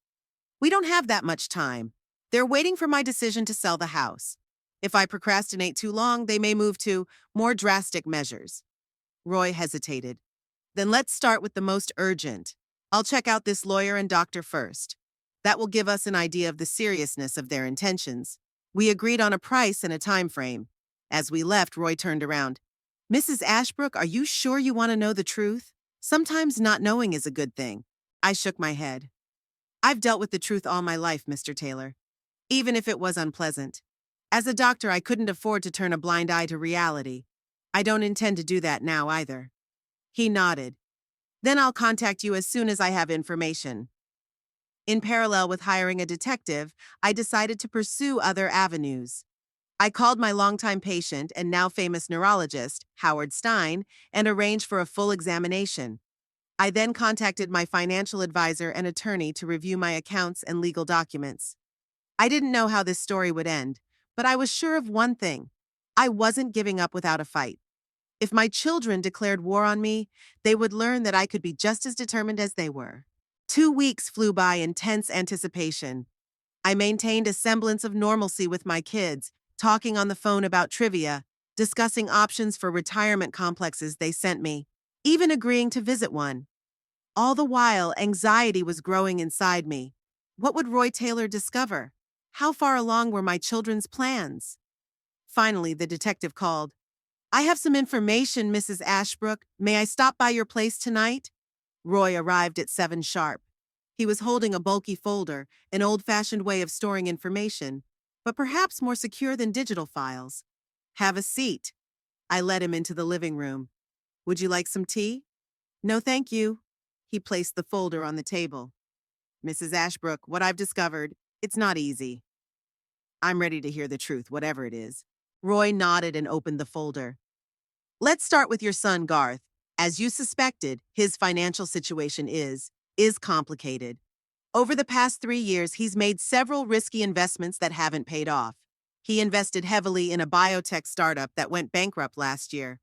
We don't have that much time. They're waiting for my decision to sell the house. If I procrastinate too long, they may move to more drastic measures. Roy hesitated. Then let's start with the most urgent. I'll check out this lawyer and doctor first. That will give us an idea of the seriousness of their intentions. We agreed on a price and a time frame. As we left, Roy turned around. Mrs. Ashbrook, are you sure you want to know the truth? Sometimes not knowing is a good thing. I shook my head. I've dealt with the truth all my life, Mr. Taylor, even if it was unpleasant. As a doctor, I couldn't afford to turn a blind eye to reality. I don't intend to do that now either. He nodded. Then I'll contact you as soon as I have information. In parallel with hiring a detective, I decided to pursue other avenues. I called my longtime patient and now famous neurologist, Howard Stein, and arranged for a full examination. I then contacted my financial advisor and attorney to review my accounts and legal documents. I didn't know how this story would end, but I was sure of one thing. I wasn't giving up without a fight. If my children declared war on me, they would learn that I could be just as determined as they were. 2 weeks flew by in tense anticipation. I maintained a semblance of normalcy with my kids, talking on the phone about trivia, discussing options for retirement complexes they sent me, even agreeing to visit one. All the while, anxiety was growing inside me. What would Roy Taylor discover? How far along were my children's plans? Finally, the detective called. I have some information, Mrs. Ashbrook. May I stop by your place tonight? Roy arrived at 7 sharp. He was holding a bulky folder, an old-fashioned way of storing information, but perhaps more secure than digital files. Have a seat. I led him into the living room. Would you like some tea? No, thank you. He placed the folder on the table. Mrs. Ashbrook, what I've discovered, it's not easy. I'm ready to hear the truth, whatever it is. Roy nodded and opened the folder. Let's start with your son, Garth. As you suspected, his financial situation is complicated. Over the past 3 years, he's made several risky investments that haven't paid off. He invested heavily in a biotech startup that went bankrupt last year,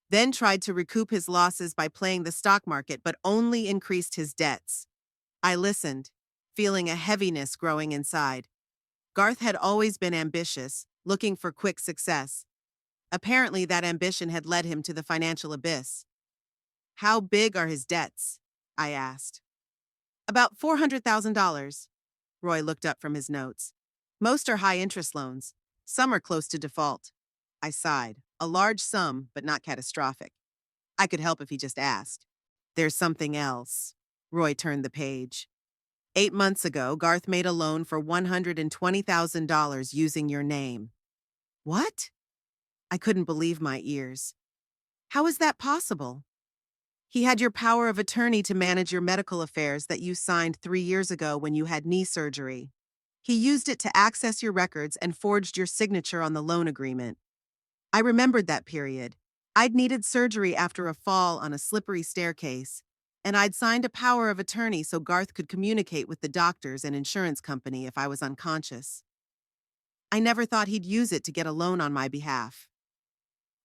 then tried to recoup his losses by playing the stock market but only increased his debts. I listened, feeling a heaviness growing inside. Garth had always been ambitious, looking for quick success. Apparently, that ambition had led him to the financial abyss. How big are his debts? I asked. About $400,000. Roy looked up from his notes. Most are high-interest loans. Some are close to default. I sighed. A large sum, but not catastrophic. I could help if he just asked. There's something else. Roy turned the page. 8 months ago, Garth made a loan for $120,000 using your name. What? I couldn't believe my ears. How is that possible? He had your power of attorney to manage your medical affairs that you signed 3 years ago when you had knee surgery. He used it to access your records and forged your signature on the loan agreement. I remembered that period. I'd needed surgery after a fall on a slippery staircase, and I'd signed a power of attorney so Garth could communicate with the doctors and insurance company if I was unconscious. I never thought he'd use it to get a loan on my behalf.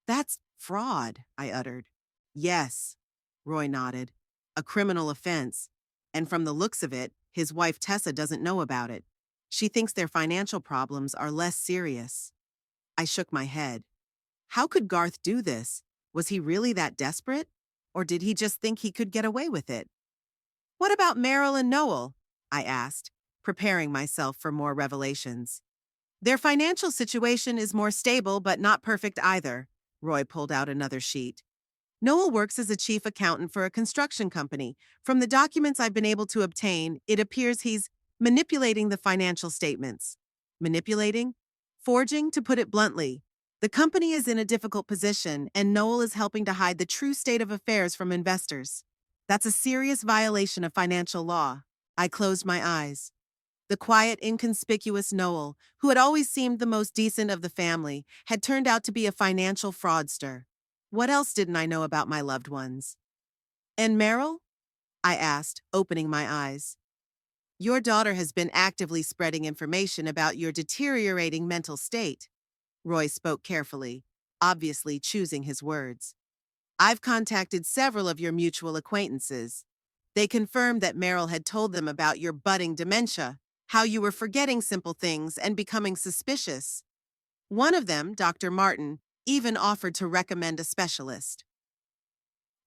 That's fraud, I uttered. Yes, Roy nodded. A criminal offense. And from the looks of it, his wife Tessa doesn't know about it. She thinks their financial problems are less serious. I shook my head. How could Garth do this? Was he really that desperate? Or did he just think he could get away with it? What about Meryl and Noel? I asked, preparing myself for more revelations. Their financial situation is more stable but not perfect either. Roy pulled out another sheet. Noel works as a chief accountant for a construction company. From the documents I've been able to obtain, it appears he's manipulating the financial statements. Manipulating? Forging, to put it bluntly. The company is in a difficult position, and Noel is helping to hide the true state of affairs from investors. That's a serious violation of financial law. I closed my eyes. The quiet, inconspicuous Noel, who had always seemed the most decent of the family, had turned out to be a financial fraudster. What else didn't I know about my loved ones? And Meryl? I asked, opening my eyes. Your daughter has been actively spreading information about your deteriorating mental state. Roy spoke carefully, obviously choosing his words. I've contacted several of your mutual acquaintances. They confirmed that Meryl had told them about your budding dementia. how you were forgetting simple things and becoming suspicious. One of them, Dr. Martin, even offered to recommend a specialist.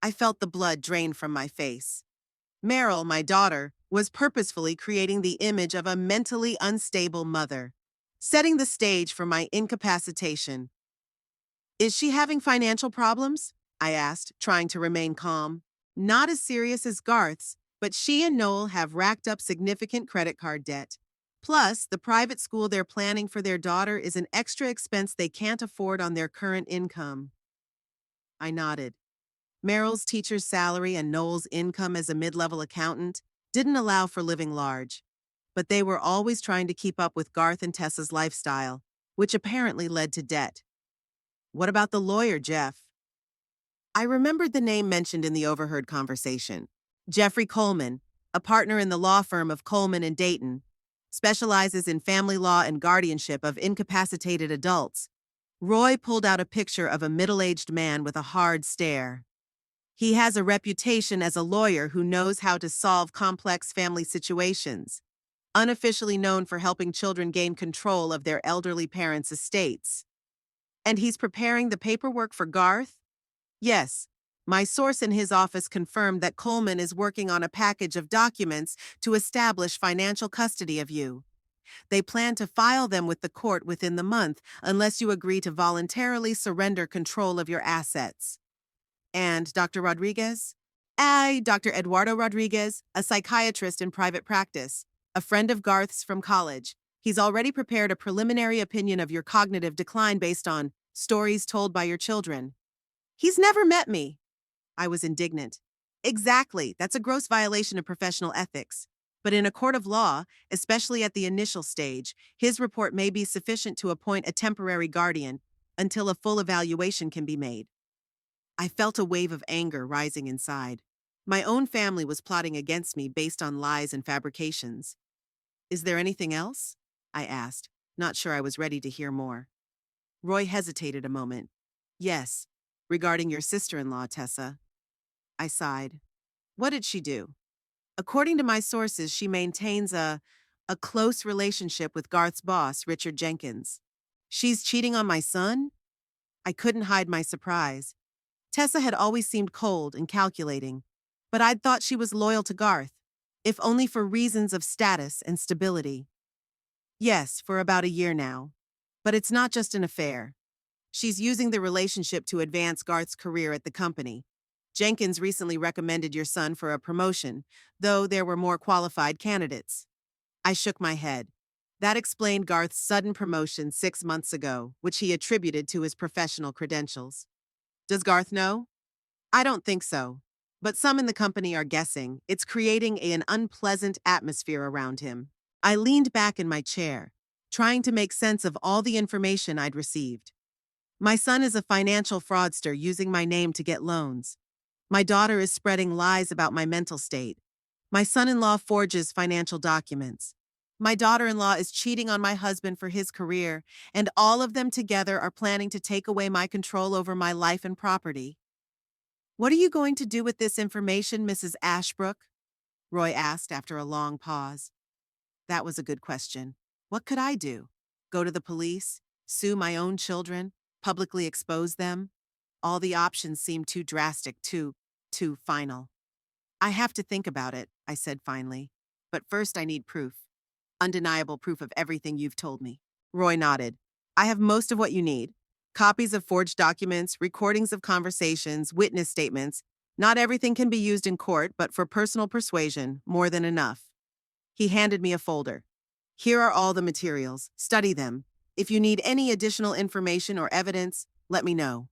I felt the blood drain from my face. Meryl, my daughter, was purposefully creating the image of a mentally unstable mother, setting the stage for my incapacitation. Is she having financial problems? I asked, trying to remain calm. Not as serious as Garth's, but she and Noel have racked up significant credit card debt. Plus, the private school they're planning for their daughter is an extra expense they can't afford on their current income. I nodded. Meryl's teacher's salary and Noel's income as a mid-level accountant didn't allow for living large, but they were always trying to keep up with Garth and Tessa's lifestyle, which apparently led to debt. What about the lawyer, Jeff? I remembered the name mentioned in the overheard conversation. Jeffrey Coleman, a partner in the law firm of Coleman and Dayton, specializes in family law and guardianship of incapacitated adults. Roy pulled out a picture of a middle-aged man with a hard stare. He has a reputation as a lawyer who knows how to solve complex family situations, unofficially known for helping children gain control of their elderly parents' estates. And he's preparing the paperwork for Garth? Yes. My source in his office confirmed that Coleman is working on a package of documents to establish financial custody of you. They plan to file them with the court within the month unless you agree to voluntarily surrender control of your assets. And Dr. Rodriguez? Dr. Eduardo Rodriguez, a psychiatrist in private practice, a friend of Garth's from college. He's already prepared a preliminary opinion of your cognitive decline based on stories told by your children. He's never met me. I was indignant. Exactly, that's a gross violation of professional ethics. But in a court of law, especially at the initial stage, his report may be sufficient to appoint a temporary guardian until a full evaluation can be made. I felt a wave of anger rising inside. My own family was plotting against me based on lies and fabrications. Is there anything else? I asked, not sure I was ready to hear more. Roy hesitated a moment. Yes, regarding your sister-in-law, Tessa. I sighed. What did she do? According to my sources, she maintains a close relationship with Garth's boss, Richard Jenkins. She's cheating on my son? I couldn't hide my surprise. Tessa had always seemed cold and calculating, but I'd thought she was loyal to Garth, if only for reasons of status and stability. Yes, for about a year now. But it's not just an affair. She's using the relationship to advance Garth's career at the company. Jenkins recently recommended your son for a promotion, though there were more qualified candidates. I shook my head. That explained Garth's sudden promotion 6 months ago, which he attributed to his professional credentials. Does Garth know? I don't think so. But some in the company are guessing. It's creating an unpleasant atmosphere around him. I leaned back in my chair, trying to make sense of all the information I'd received. My son is a financial fraudster using my name to get loans. My daughter is spreading lies about my mental state. My son-in-law forges financial documents. My daughter-in-law is cheating on my husband for his career, and all of them together are planning to take away my control over my life and property. What are you going to do with this information, Mrs. Ashbrook? Roy asked after a long pause. That was a good question. What could I do? Go to the police? Sue my own children? Publicly expose them? All the options seemed too drastic, too final. I have to think about it, I said finally. But first I need proof. Undeniable proof of everything you've told me. Roy nodded. I have most of what you need. Copies of forged documents, recordings of conversations, witness statements. Not everything can be used in court, but for personal persuasion, more than enough. He handed me a folder. Here are all the materials. Study them. If you need any additional information or evidence, let me know.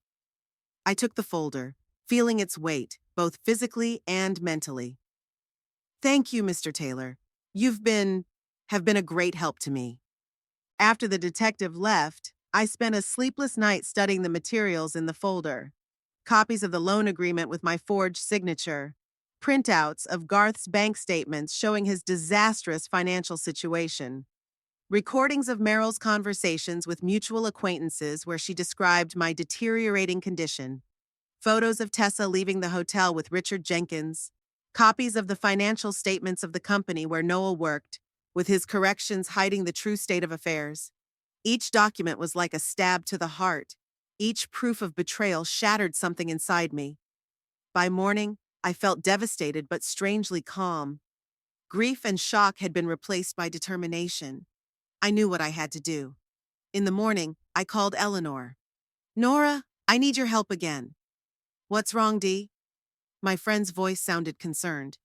I took the folder, feeling its weight, both physically and mentally. Thank you, Mr. Taylor. Have been a great help to me. After the detective left, I spent a sleepless night studying the materials in the folder. Copies of the loan agreement with my forged signature, printouts of Garth's bank statements showing his disastrous financial situation, recordings of Meryl's conversations with mutual acquaintances where she described my deteriorating condition, photos of Tessa leaving the hotel with Richard Jenkins, copies of the financial statements of the company where Noel worked, with his corrections hiding the true state of affairs. Each document was like a stab to the heart. Each proof of betrayal shattered something inside me. By morning, I felt devastated but strangely calm. Grief and shock had been replaced by determination. I knew what I had to do. In the morning, I called Eleanor. Nora, I need your help again. What's wrong, Dee? My friend's voice sounded concerned.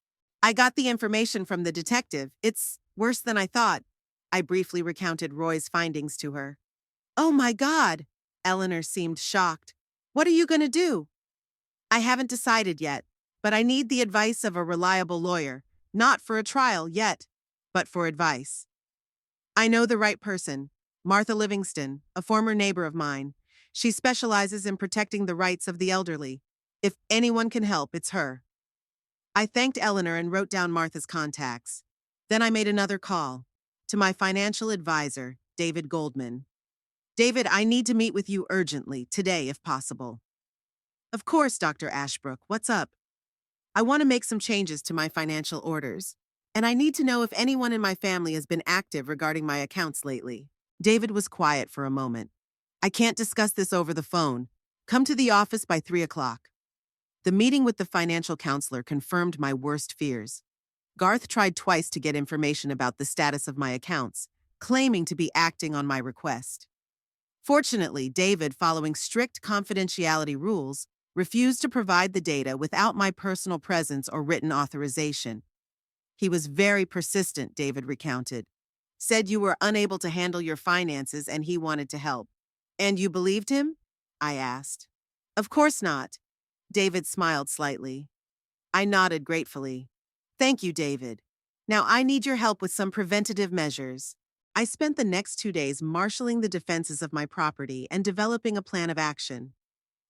I got the information from the detective. It's worse than I thought. I briefly recounted Roy's findings to her. Oh my God! Eleanor seemed shocked. What are you going to do? I haven't decided yet, but I need the advice of a reliable lawyer, not for a trial yet, but for advice. I know the right person, Martha Livingston, a former neighbor of mine. She specializes in protecting the rights of the elderly. If anyone can help, it's her. I thanked Eleanor and wrote down Martha's contacts. Then I made another call to my financial advisor, David Goldman. David, I need to meet with you urgently, today if possible. Of course, Dr. Ashbrook, what's up? I want to make some changes to my financial orders, and I need to know if anyone in my family has been active regarding my accounts lately. David was quiet for a moment. I can't discuss this over the phone. Come to the office by 3 o'clock. The meeting with the financial counselor confirmed my worst fears. Garth tried twice to get information about the status of my accounts, claiming to be acting on my request. Fortunately, David, following strict confidentiality rules, refused to provide the data without my personal presence or written authorization. He was very persistent, David recounted. Said you were unable to handle your finances and he wanted to help. And you believed him? I asked. Of course not. David smiled slightly. I nodded gratefully. Thank you, David. Now I need your help with some preventative measures. I spent the next 2 days marshaling the defenses of my property and developing a plan of action.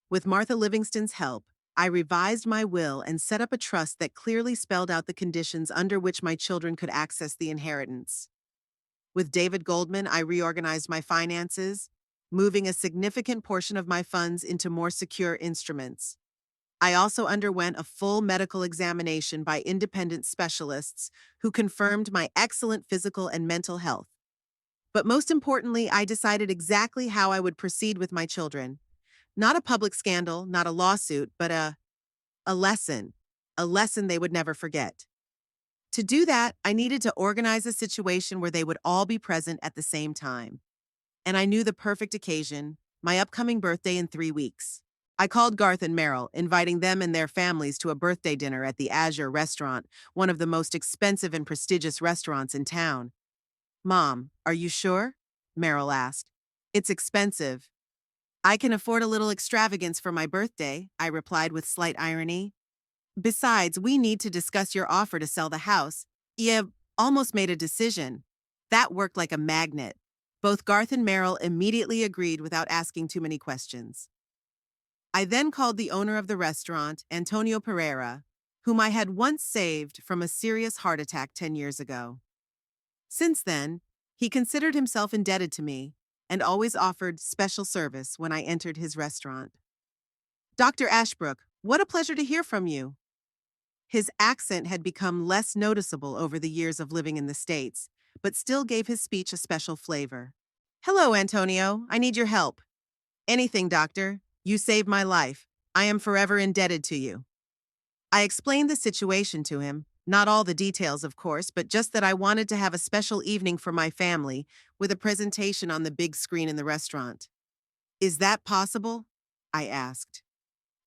With Martha Livingston's help, I revised my will and set up a trust that clearly spelled out the conditions under which my children could access the inheritance. With David Goldman, I reorganized my finances, moving a significant portion of my funds into more secure instruments. I also underwent a full medical examination by independent specialists who confirmed my excellent physical and mental health. But most importantly, I decided exactly how I would proceed with my children. Not a public scandal, not a lawsuit, but a lesson they would never forget. To do that, I needed to organize a situation where they would all be present at the same time. And I knew the perfect occasion, my upcoming birthday in 3 weeks. I called Garth and Meryl, inviting them and their families to a birthday dinner at the Azure restaurant, one of the most expensive and prestigious restaurants in town. Mom, are you sure? Meryl asked. It's expensive. I can afford a little extravagance for my birthday, I replied with slight irony. Besides, we need to discuss your offer to sell the house. You almost made a decision. That worked like a magnet. Both Garth and Meryl immediately agreed without asking too many questions. I then called the owner of the restaurant, Antonio Pereira, whom I had once saved from a serious heart attack 10 years ago. Since then, he considered himself indebted to me and always offered special service when I entered his restaurant. Dr. Ashbrook, what a pleasure to hear from you. His accent had become less noticeable over the years of living in the States, but still gave his speech a special flavor. Hello, Antonio. I need your help. Anything, doctor. You saved my life. I am forever indebted to you. I explained the situation to him, not all the details, of course, but just that I wanted to have a special evening for my family with a presentation on the big screen in the restaurant. Is that possible? I asked.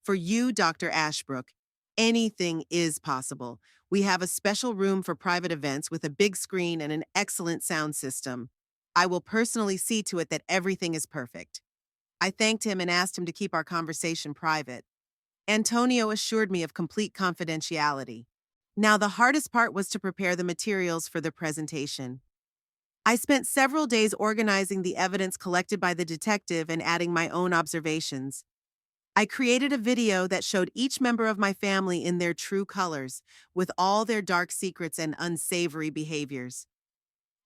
For you, Dr. Ashbrook, anything is possible. We have a special room for private events with a big screen and an excellent sound system. I will personally see to it that everything is perfect. I thanked him and asked him to keep our conversation private. Antonio assured me of complete confidentiality. Now, the hardest part was to prepare the materials for the presentation. I spent several days organizing the evidence collected by the detective and adding my own observations. I created a video that showed each member of my family in their true colors, with all their dark secrets and unsavory behaviors.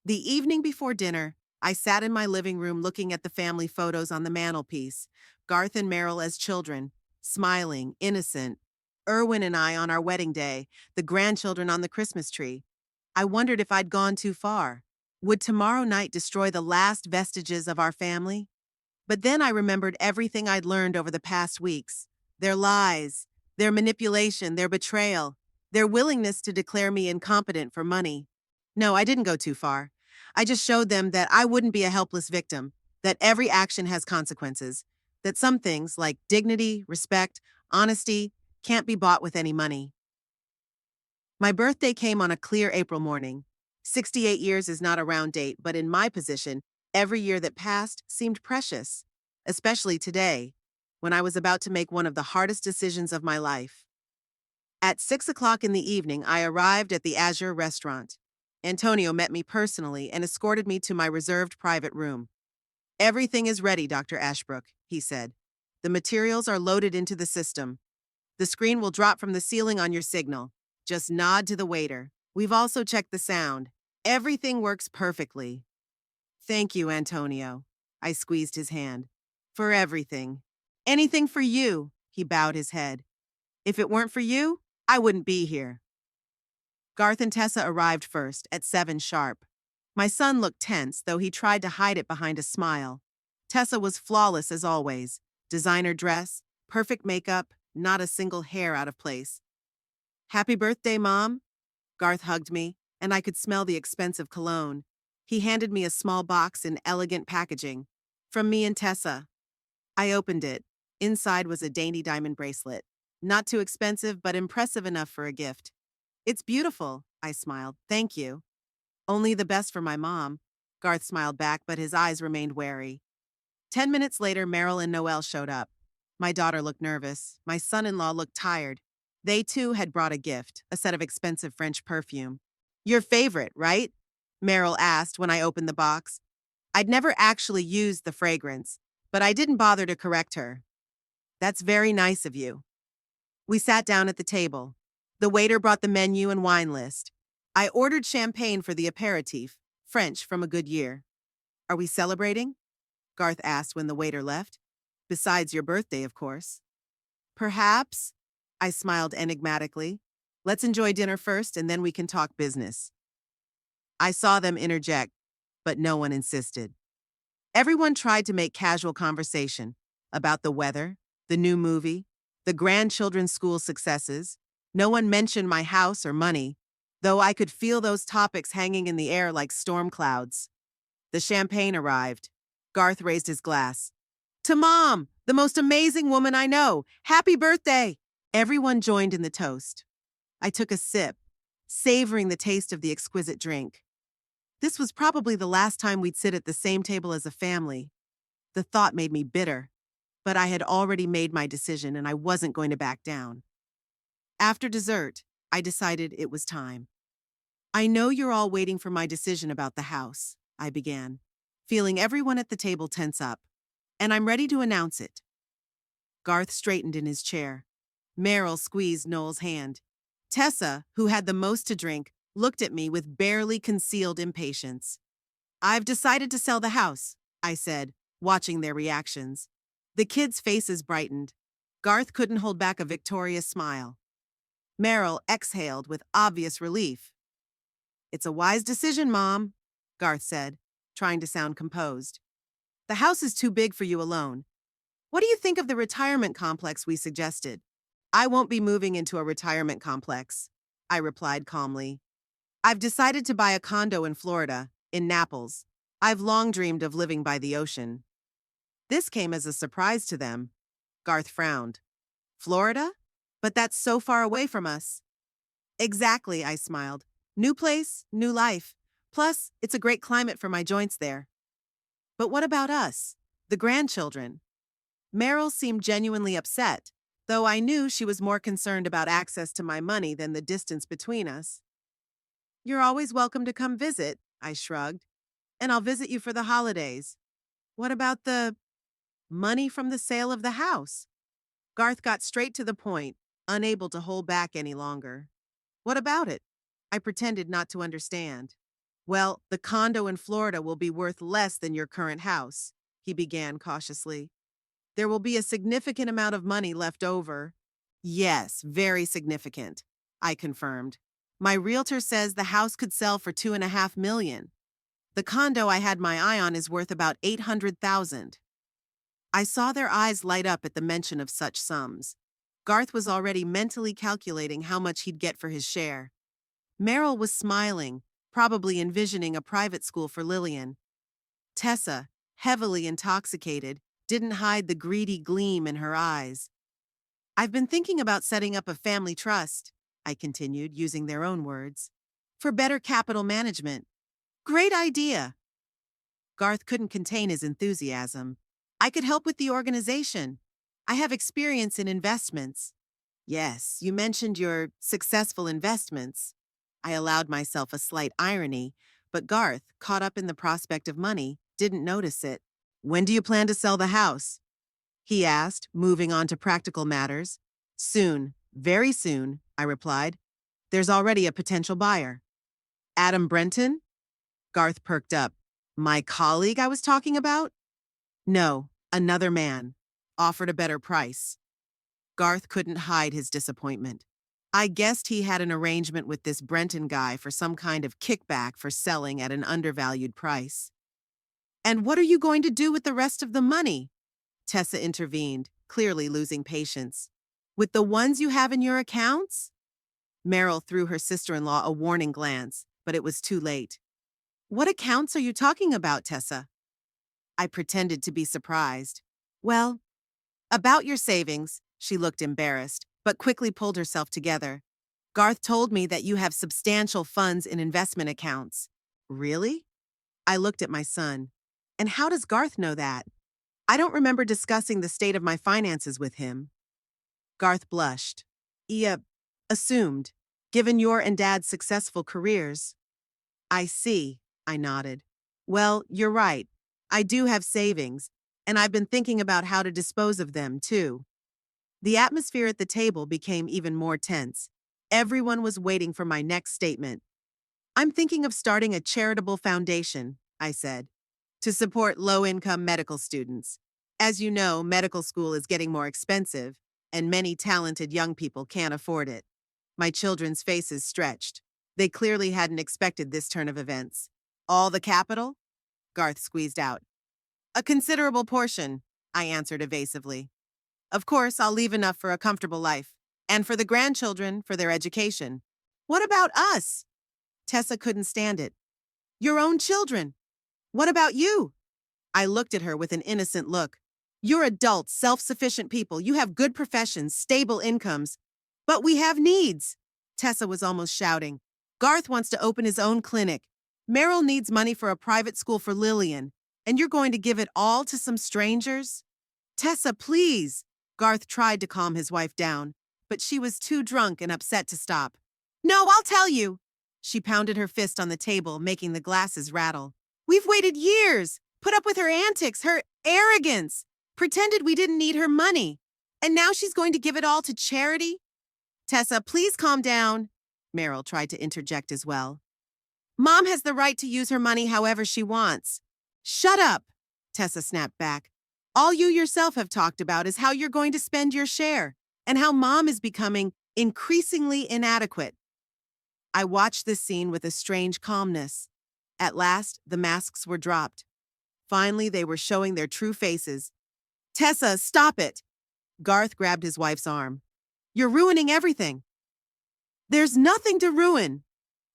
The evening before dinner, I sat in my living room looking at the family photos on the mantelpiece, Garth and Meryl as children, smiling, innocent, Erwin and I on our wedding day, the grandchildren on the Christmas tree. I wondered if I'd gone too far. Would tomorrow night destroy the last vestiges of our family? But then I remembered everything I'd learned over the past weeks, their lies, their manipulation, their betrayal, their willingness to declare me incompetent for money. No, I didn't go too far. I just showed them that I wouldn't be a helpless victim, that every action has consequences, that some things like dignity, respect, honesty can't be bought with any money. My birthday came on a clear April morning. 68 years is not a round date, but in my position, every year that passed seemed precious, especially today, when I was about to make one of the hardest decisions of my life. At 6 o'clock in the evening, I arrived at the Azure restaurant. Antonio met me personally and escorted me to my reserved private room. Everything is ready, Dr. Ashbrook, he said. The materials are loaded into the system. The screen will drop from the ceiling on your signal. Just nod to the waiter. We've also checked the sound. Everything works perfectly. Thank you, Antonio. I squeezed his hand. For everything. Anything for you, he bowed his head. If it weren't for you, I wouldn't be here. Garth and Tessa arrived first, at 7 sharp. My son looked tense, though he tried to hide it behind a smile. Tessa was flawless as always. Designer dress, perfect makeup, not a single hair out of place. Happy birthday, Mom. Garth hugged me, and I could smell the expensive cologne. He handed me a small box in elegant packaging. From me and Tessa. I opened it. Inside was a dainty diamond bracelet. Not too expensive, but impressive enough for a gift. It's beautiful, I smiled. Thank you. Only the best for my mom. Garth smiled back, but his eyes remained wary. 10 minutes later, Meryl and Noelle showed up. My daughter looked nervous. My son-in-law looked tired. They too had brought a gift, a set of expensive French perfume. Your favorite, right? Meryl asked when I opened the box. I'd never actually used the fragrance, but I didn't bother to correct her. That's very nice of you. We sat down at the table. The waiter brought the menu and wine list. I ordered champagne for the aperitif, French from a good year. Are we celebrating? Garth asked when the waiter left. Besides your birthday, of course. Perhaps, I smiled enigmatically. Let's enjoy dinner first and then we can talk business. I saw them interject, but no one insisted. Everyone tried to make casual conversation about the weather, the new movie, the grandchildren's school successes. No one mentioned my house or money, though I could feel those topics hanging in the air like storm clouds. The champagne arrived. Garth raised his glass. To Mom, the most amazing woman I know. Happy birthday! Everyone joined in the toast. I took a sip, savoring the taste of the exquisite drink. This was probably the last time we'd sit at the same table as a family. The thought made me bitter, but I had already made my decision and I wasn't going to back down. After dessert, I decided it was time. I know you're all waiting for my decision about the house, I began, feeling everyone at the table tense up, and I'm ready to announce it. Garth straightened in his chair. Meryl squeezed Noel's hand. Tessa, who had the most to drink, looked at me with barely concealed impatience. I've decided to sell the house, I said, watching their reactions. The kids' faces brightened. Garth couldn't hold back a victorious smile. Meryl exhaled with obvious relief. It's a wise decision, Mom, Garth said, trying to sound composed. The house is too big for you alone. What do you think of the retirement complex we suggested? I won't be moving into a retirement complex, I replied calmly. I've decided to buy a condo in Florida, in Naples. I've long dreamed of living by the ocean. This came as a surprise to them. Garth frowned. Florida? But that's so far away from us. Exactly, I smiled. New place, new life. Plus, it's a great climate for my joints there. But what about us? The grandchildren? Meryl seemed genuinely upset, though I knew she was more concerned about access to my money than the distance between us. You're always welcome to come visit, I shrugged, and I'll visit you for the holidays. What about the money from the sale of the house? Garth got straight to the point, unable to hold back any longer. What about it? I pretended not to understand. Well, the condo in Florida will be worth less than your current house, he began cautiously. There will be a significant amount of money left over. Yes, very significant, I confirmed. My realtor says the house could sell for $2.5 million. The condo I had my eye on is worth about $800,000. I saw their eyes light up at the mention of such sums. Garth was already mentally calculating how much he'd get for his share. Meryl was smiling, probably envisioning a private school for Lillian. Tessa, heavily intoxicated, didn't hide the greedy gleam in her eyes. I've been thinking about setting up a family trust, I continued, using their own words, for better capital management. Great idea. Garth couldn't contain his enthusiasm. I could help with the organization. I have experience in investments. Yes, you mentioned your successful investments. I allowed myself a slight irony, but Garth, caught up in the prospect of money, didn't notice it. When do you plan to sell the house? He asked, moving on to practical matters. Soon, very soon, I replied. There's already a potential buyer. Adam Brenton? Garth perked up. My colleague I was talking about? No, another man. Offered a better price. Garth couldn't hide his disappointment. I guessed he had an arrangement with this Brenton guy for some kind of kickback for selling at an undervalued price. And what are you going to do with the rest of the money? Tessa intervened, clearly losing patience. With the ones you have in your accounts? Meryl threw her sister-in-law a warning glance, but it was too late. What accounts are you talking about, Tessa? I pretended to be surprised. Well, about your savings, she looked embarrassed, but quickly pulled herself together. Garth told me that you have substantial funds in investment accounts. Really? I looked at my son. And how does Garth know that? I don't remember discussing the state of my finances with him. Garth blushed. He assumed, given your and Dad's successful careers. I see, I nodded. Well, you're right. I do have savings, and I've been thinking about how to dispose of them, too. The atmosphere at the table became even more tense. Everyone was waiting for my next statement. I'm thinking of starting a charitable foundation, I said, to support low-income medical students. As you know, medical school is getting more expensive, and many talented young people can't afford it. My children's faces stretched. They clearly hadn't expected this turn of events. All the capital? Garth squeezed out. A considerable portion, I answered evasively. Of course, I'll leave enough for a comfortable life, and for the grandchildren for their education. What about us? Tessa couldn't stand it. Your own children. What about you? I looked at her with an innocent look. You're adult, self-sufficient people. You have good professions, stable incomes. But we have needs. Tessa was almost shouting. Garth wants to open his own clinic. Meryl needs money for a private school for Lillian. And you're going to give it all to some strangers? Tessa, please. Garth tried to calm his wife down, but she was too drunk and upset to stop. No, I'll tell you. She pounded her fist on the table, making the glasses rattle. We've waited years, put up with her antics, her arrogance, pretended we didn't need her money. And now she's going to give it all to charity? Tessa, please calm down. Meryl tried to interject as well. Mom has the right to use her money however she wants. Shut up, Tessa snapped back. All you yourself have talked about is how you're going to spend your share, and how Mom is becoming increasingly inadequate. I watched this scene with a strange calmness. At last, the masks were dropped. Finally, they were showing their true faces. Tessa, stop it! Garth grabbed his wife's arm. You're ruining everything. There's nothing to ruin.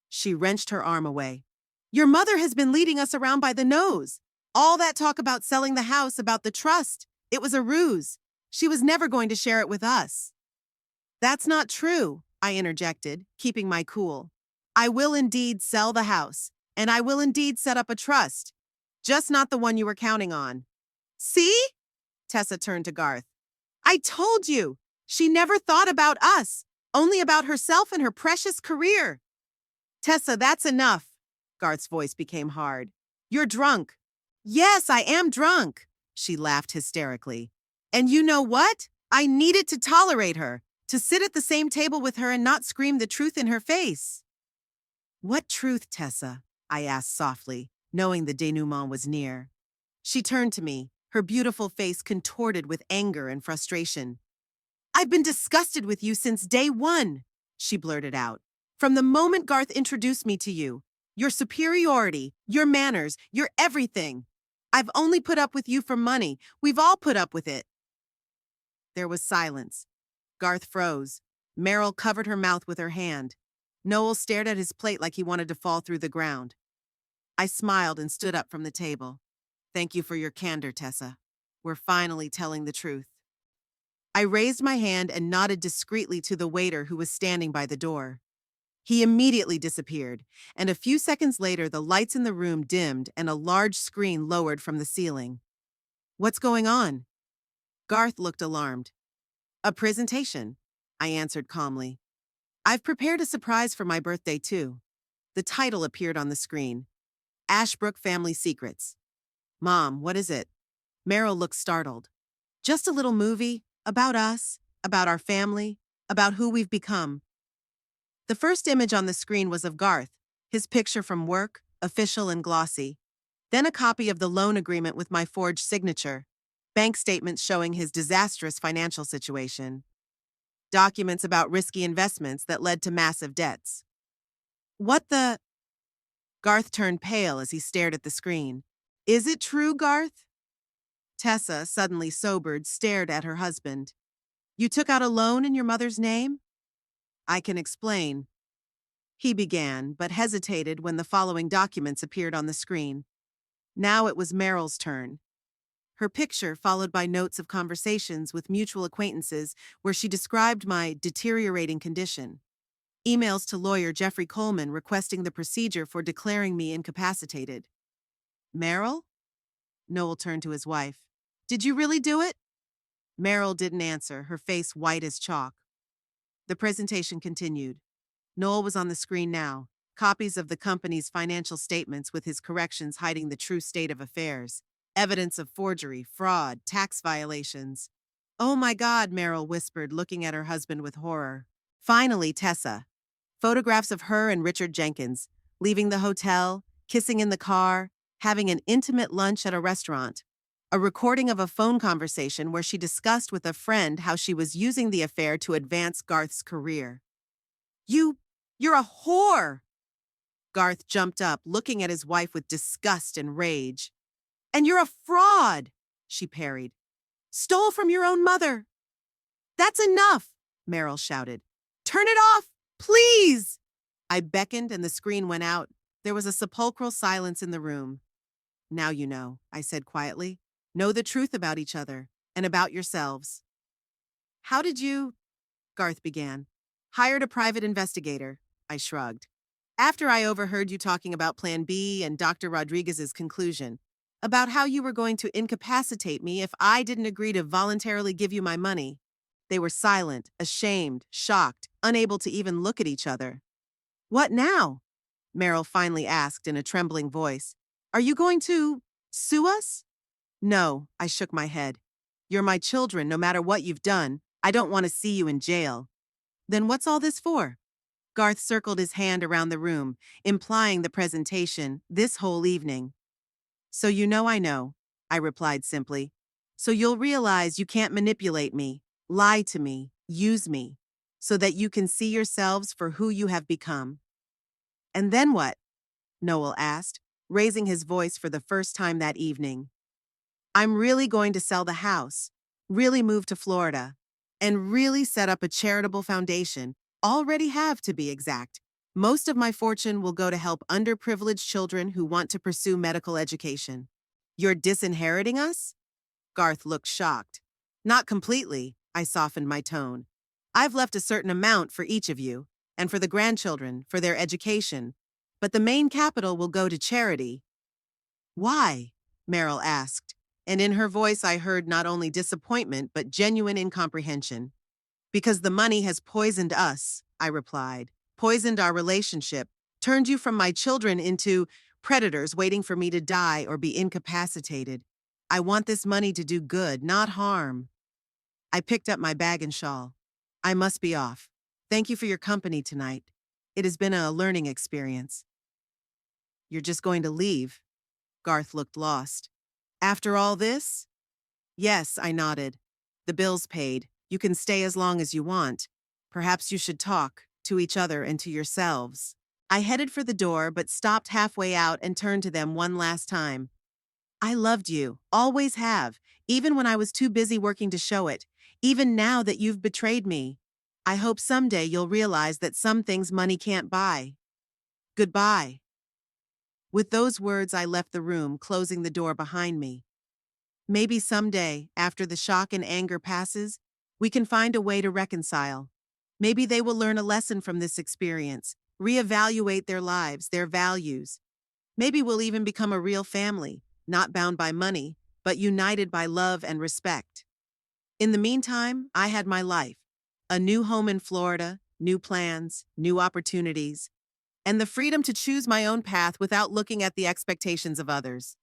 She wrenched her arm away. Your mother has been leading us around by the nose. All that talk about selling the house, about the trust, it was a ruse. She was never going to share it with us. That's not true, I interjected, keeping my cool. I will indeed sell the house, and I will indeed set up a trust. Just not the one you were counting on. See? Tessa turned to Garth. I told you! She never thought about us, only about herself and her precious career. Tessa, that's enough. Garth's voice became hard. You're drunk. Yes, I am drunk, she laughed hysterically. And you know what? I needed to tolerate her, to sit at the same table with her and not scream the truth in her face. What truth, Tessa? I asked softly, knowing the denouement was near. She turned to me, her beautiful face contorted with anger and frustration. I've been disgusted with you since day one, she blurted out. From the moment Garth introduced me to you, your superiority, your manners, your everything. I've only put up with you for money. We've all put up with it. There was silence. Garth froze. Meryl covered her mouth with her hand. Noel stared at his plate like he wanted to fall through the ground. I smiled and stood up from the table. Thank you for your candor, Tessa. We're finally telling the truth. I raised my hand and nodded discreetly to the waiter who was standing by the door. He immediately disappeared, and a few seconds later the lights in the room dimmed and a large screen lowered from the ceiling. What's going on? Garth looked alarmed. A presentation, I answered calmly. I've prepared a surprise for my birthday too. The title appeared on the screen. Ashbrook Family Secrets. Mom, what is it? Meryl looked startled. Just a little movie, about us, about our family, about who we've become. The first image on the screen was of Garth, his picture from work, official and glossy. Then a copy of the loan agreement with my forged signature. Bank statements showing his disastrous financial situation. Documents about risky investments that led to massive debts. What the? Garth turned pale as he stared at the screen. Is it true, Garth? Tessa, suddenly sobered, stared at her husband. You took out a loan in your mother's name? I can explain. He began, but hesitated when the following documents appeared on the screen. Now it was Meryl's turn. Her picture followed by notes of conversations with mutual acquaintances where she described my deteriorating condition. Emails to lawyer Jeffrey Coleman requesting the procedure for declaring me incapacitated. Meryl? Noel turned to his wife. Did you really do it? Meryl didn't answer, her face white as chalk. The presentation continued. Noel was on the screen now, copies of the company's financial statements with his corrections hiding the true state of affairs, evidence of forgery, fraud, tax violations. Oh my God, Meryl whispered, looking at her husband with horror. Finally, Tessa. Photographs of her and Richard Jenkins, leaving the hotel, kissing in the car, having an intimate lunch at a restaurant. A recording of a phone conversation where she discussed with a friend how she was using the affair to advance Garth's career. You're a whore! Garth jumped up, looking at his wife with disgust and rage. And you're a fraud, she parried. Stole from your own mother. That's enough, Meryl shouted. Turn it off, please! I beckoned and the screen went out. There was a sepulchral silence in the room. Now you know, I said quietly. Know the truth about each other and about yourselves. How did you? Garth began. Hired a private investigator, I shrugged. After I overheard you talking about Plan B and Dr. Rodriguez's conclusion, about how you were going to incapacitate me if I didn't agree to voluntarily give you my money. They were silent, ashamed, shocked, unable to even look at each other. What now? Meryl finally asked in a trembling voice. Are you going to sue us? No, I shook my head. You're my children, no matter what you've done. I don't want to see you in jail. Then what's all this for? Garth circled his hand around the room, implying the presentation, this whole evening. So you know I know, I replied simply. So you'll realize you can't manipulate me, lie to me, use me, so that you can see yourselves for who you have become. And then what? Noel asked, raising his voice for the first time that evening. I'm really going to sell the house, really move to Florida, and really set up a charitable foundation, already have to be exact. Most of my fortune will go to help underprivileged children who want to pursue medical education. You're disinheriting us? Garth looked shocked. Not completely, I softened my tone. I've left a certain amount for each of you, and for the grandchildren, for their education, but the main capital will go to charity. Why? Meryl asked, and in her voice I heard not only disappointment but genuine incomprehension. Because the money has poisoned us, I replied, poisoned our relationship, turned you from my children into predators waiting for me to die or be incapacitated. I want this money to do good, not harm. I picked up my bag and shawl. I must be off. Thank you for your company tonight. It has been a learning experience. You're just going to leave? Garth looked lost. After all this? Yes, I nodded. The bill's paid. You can stay as long as you want. Perhaps you should talk, to each other and to yourselves. I headed for the door but stopped halfway out and turned to them one last time. I loved you, always have, even when I was too busy working to show it, even now that you've betrayed me. I hope someday you'll realize that some things money can't buy. Goodbye. With those words, I left the room, closing the door behind me. Maybe someday, after the shock and anger passes, we can find a way to reconcile. Maybe they will learn a lesson from this experience, reevaluate their lives, their values. Maybe we'll even become a real family, not bound by money, but united by love and respect. In the meantime, I had my life. A new home in Florida, new plans, new opportunities, and the freedom to choose my own path without looking at the expectations of others.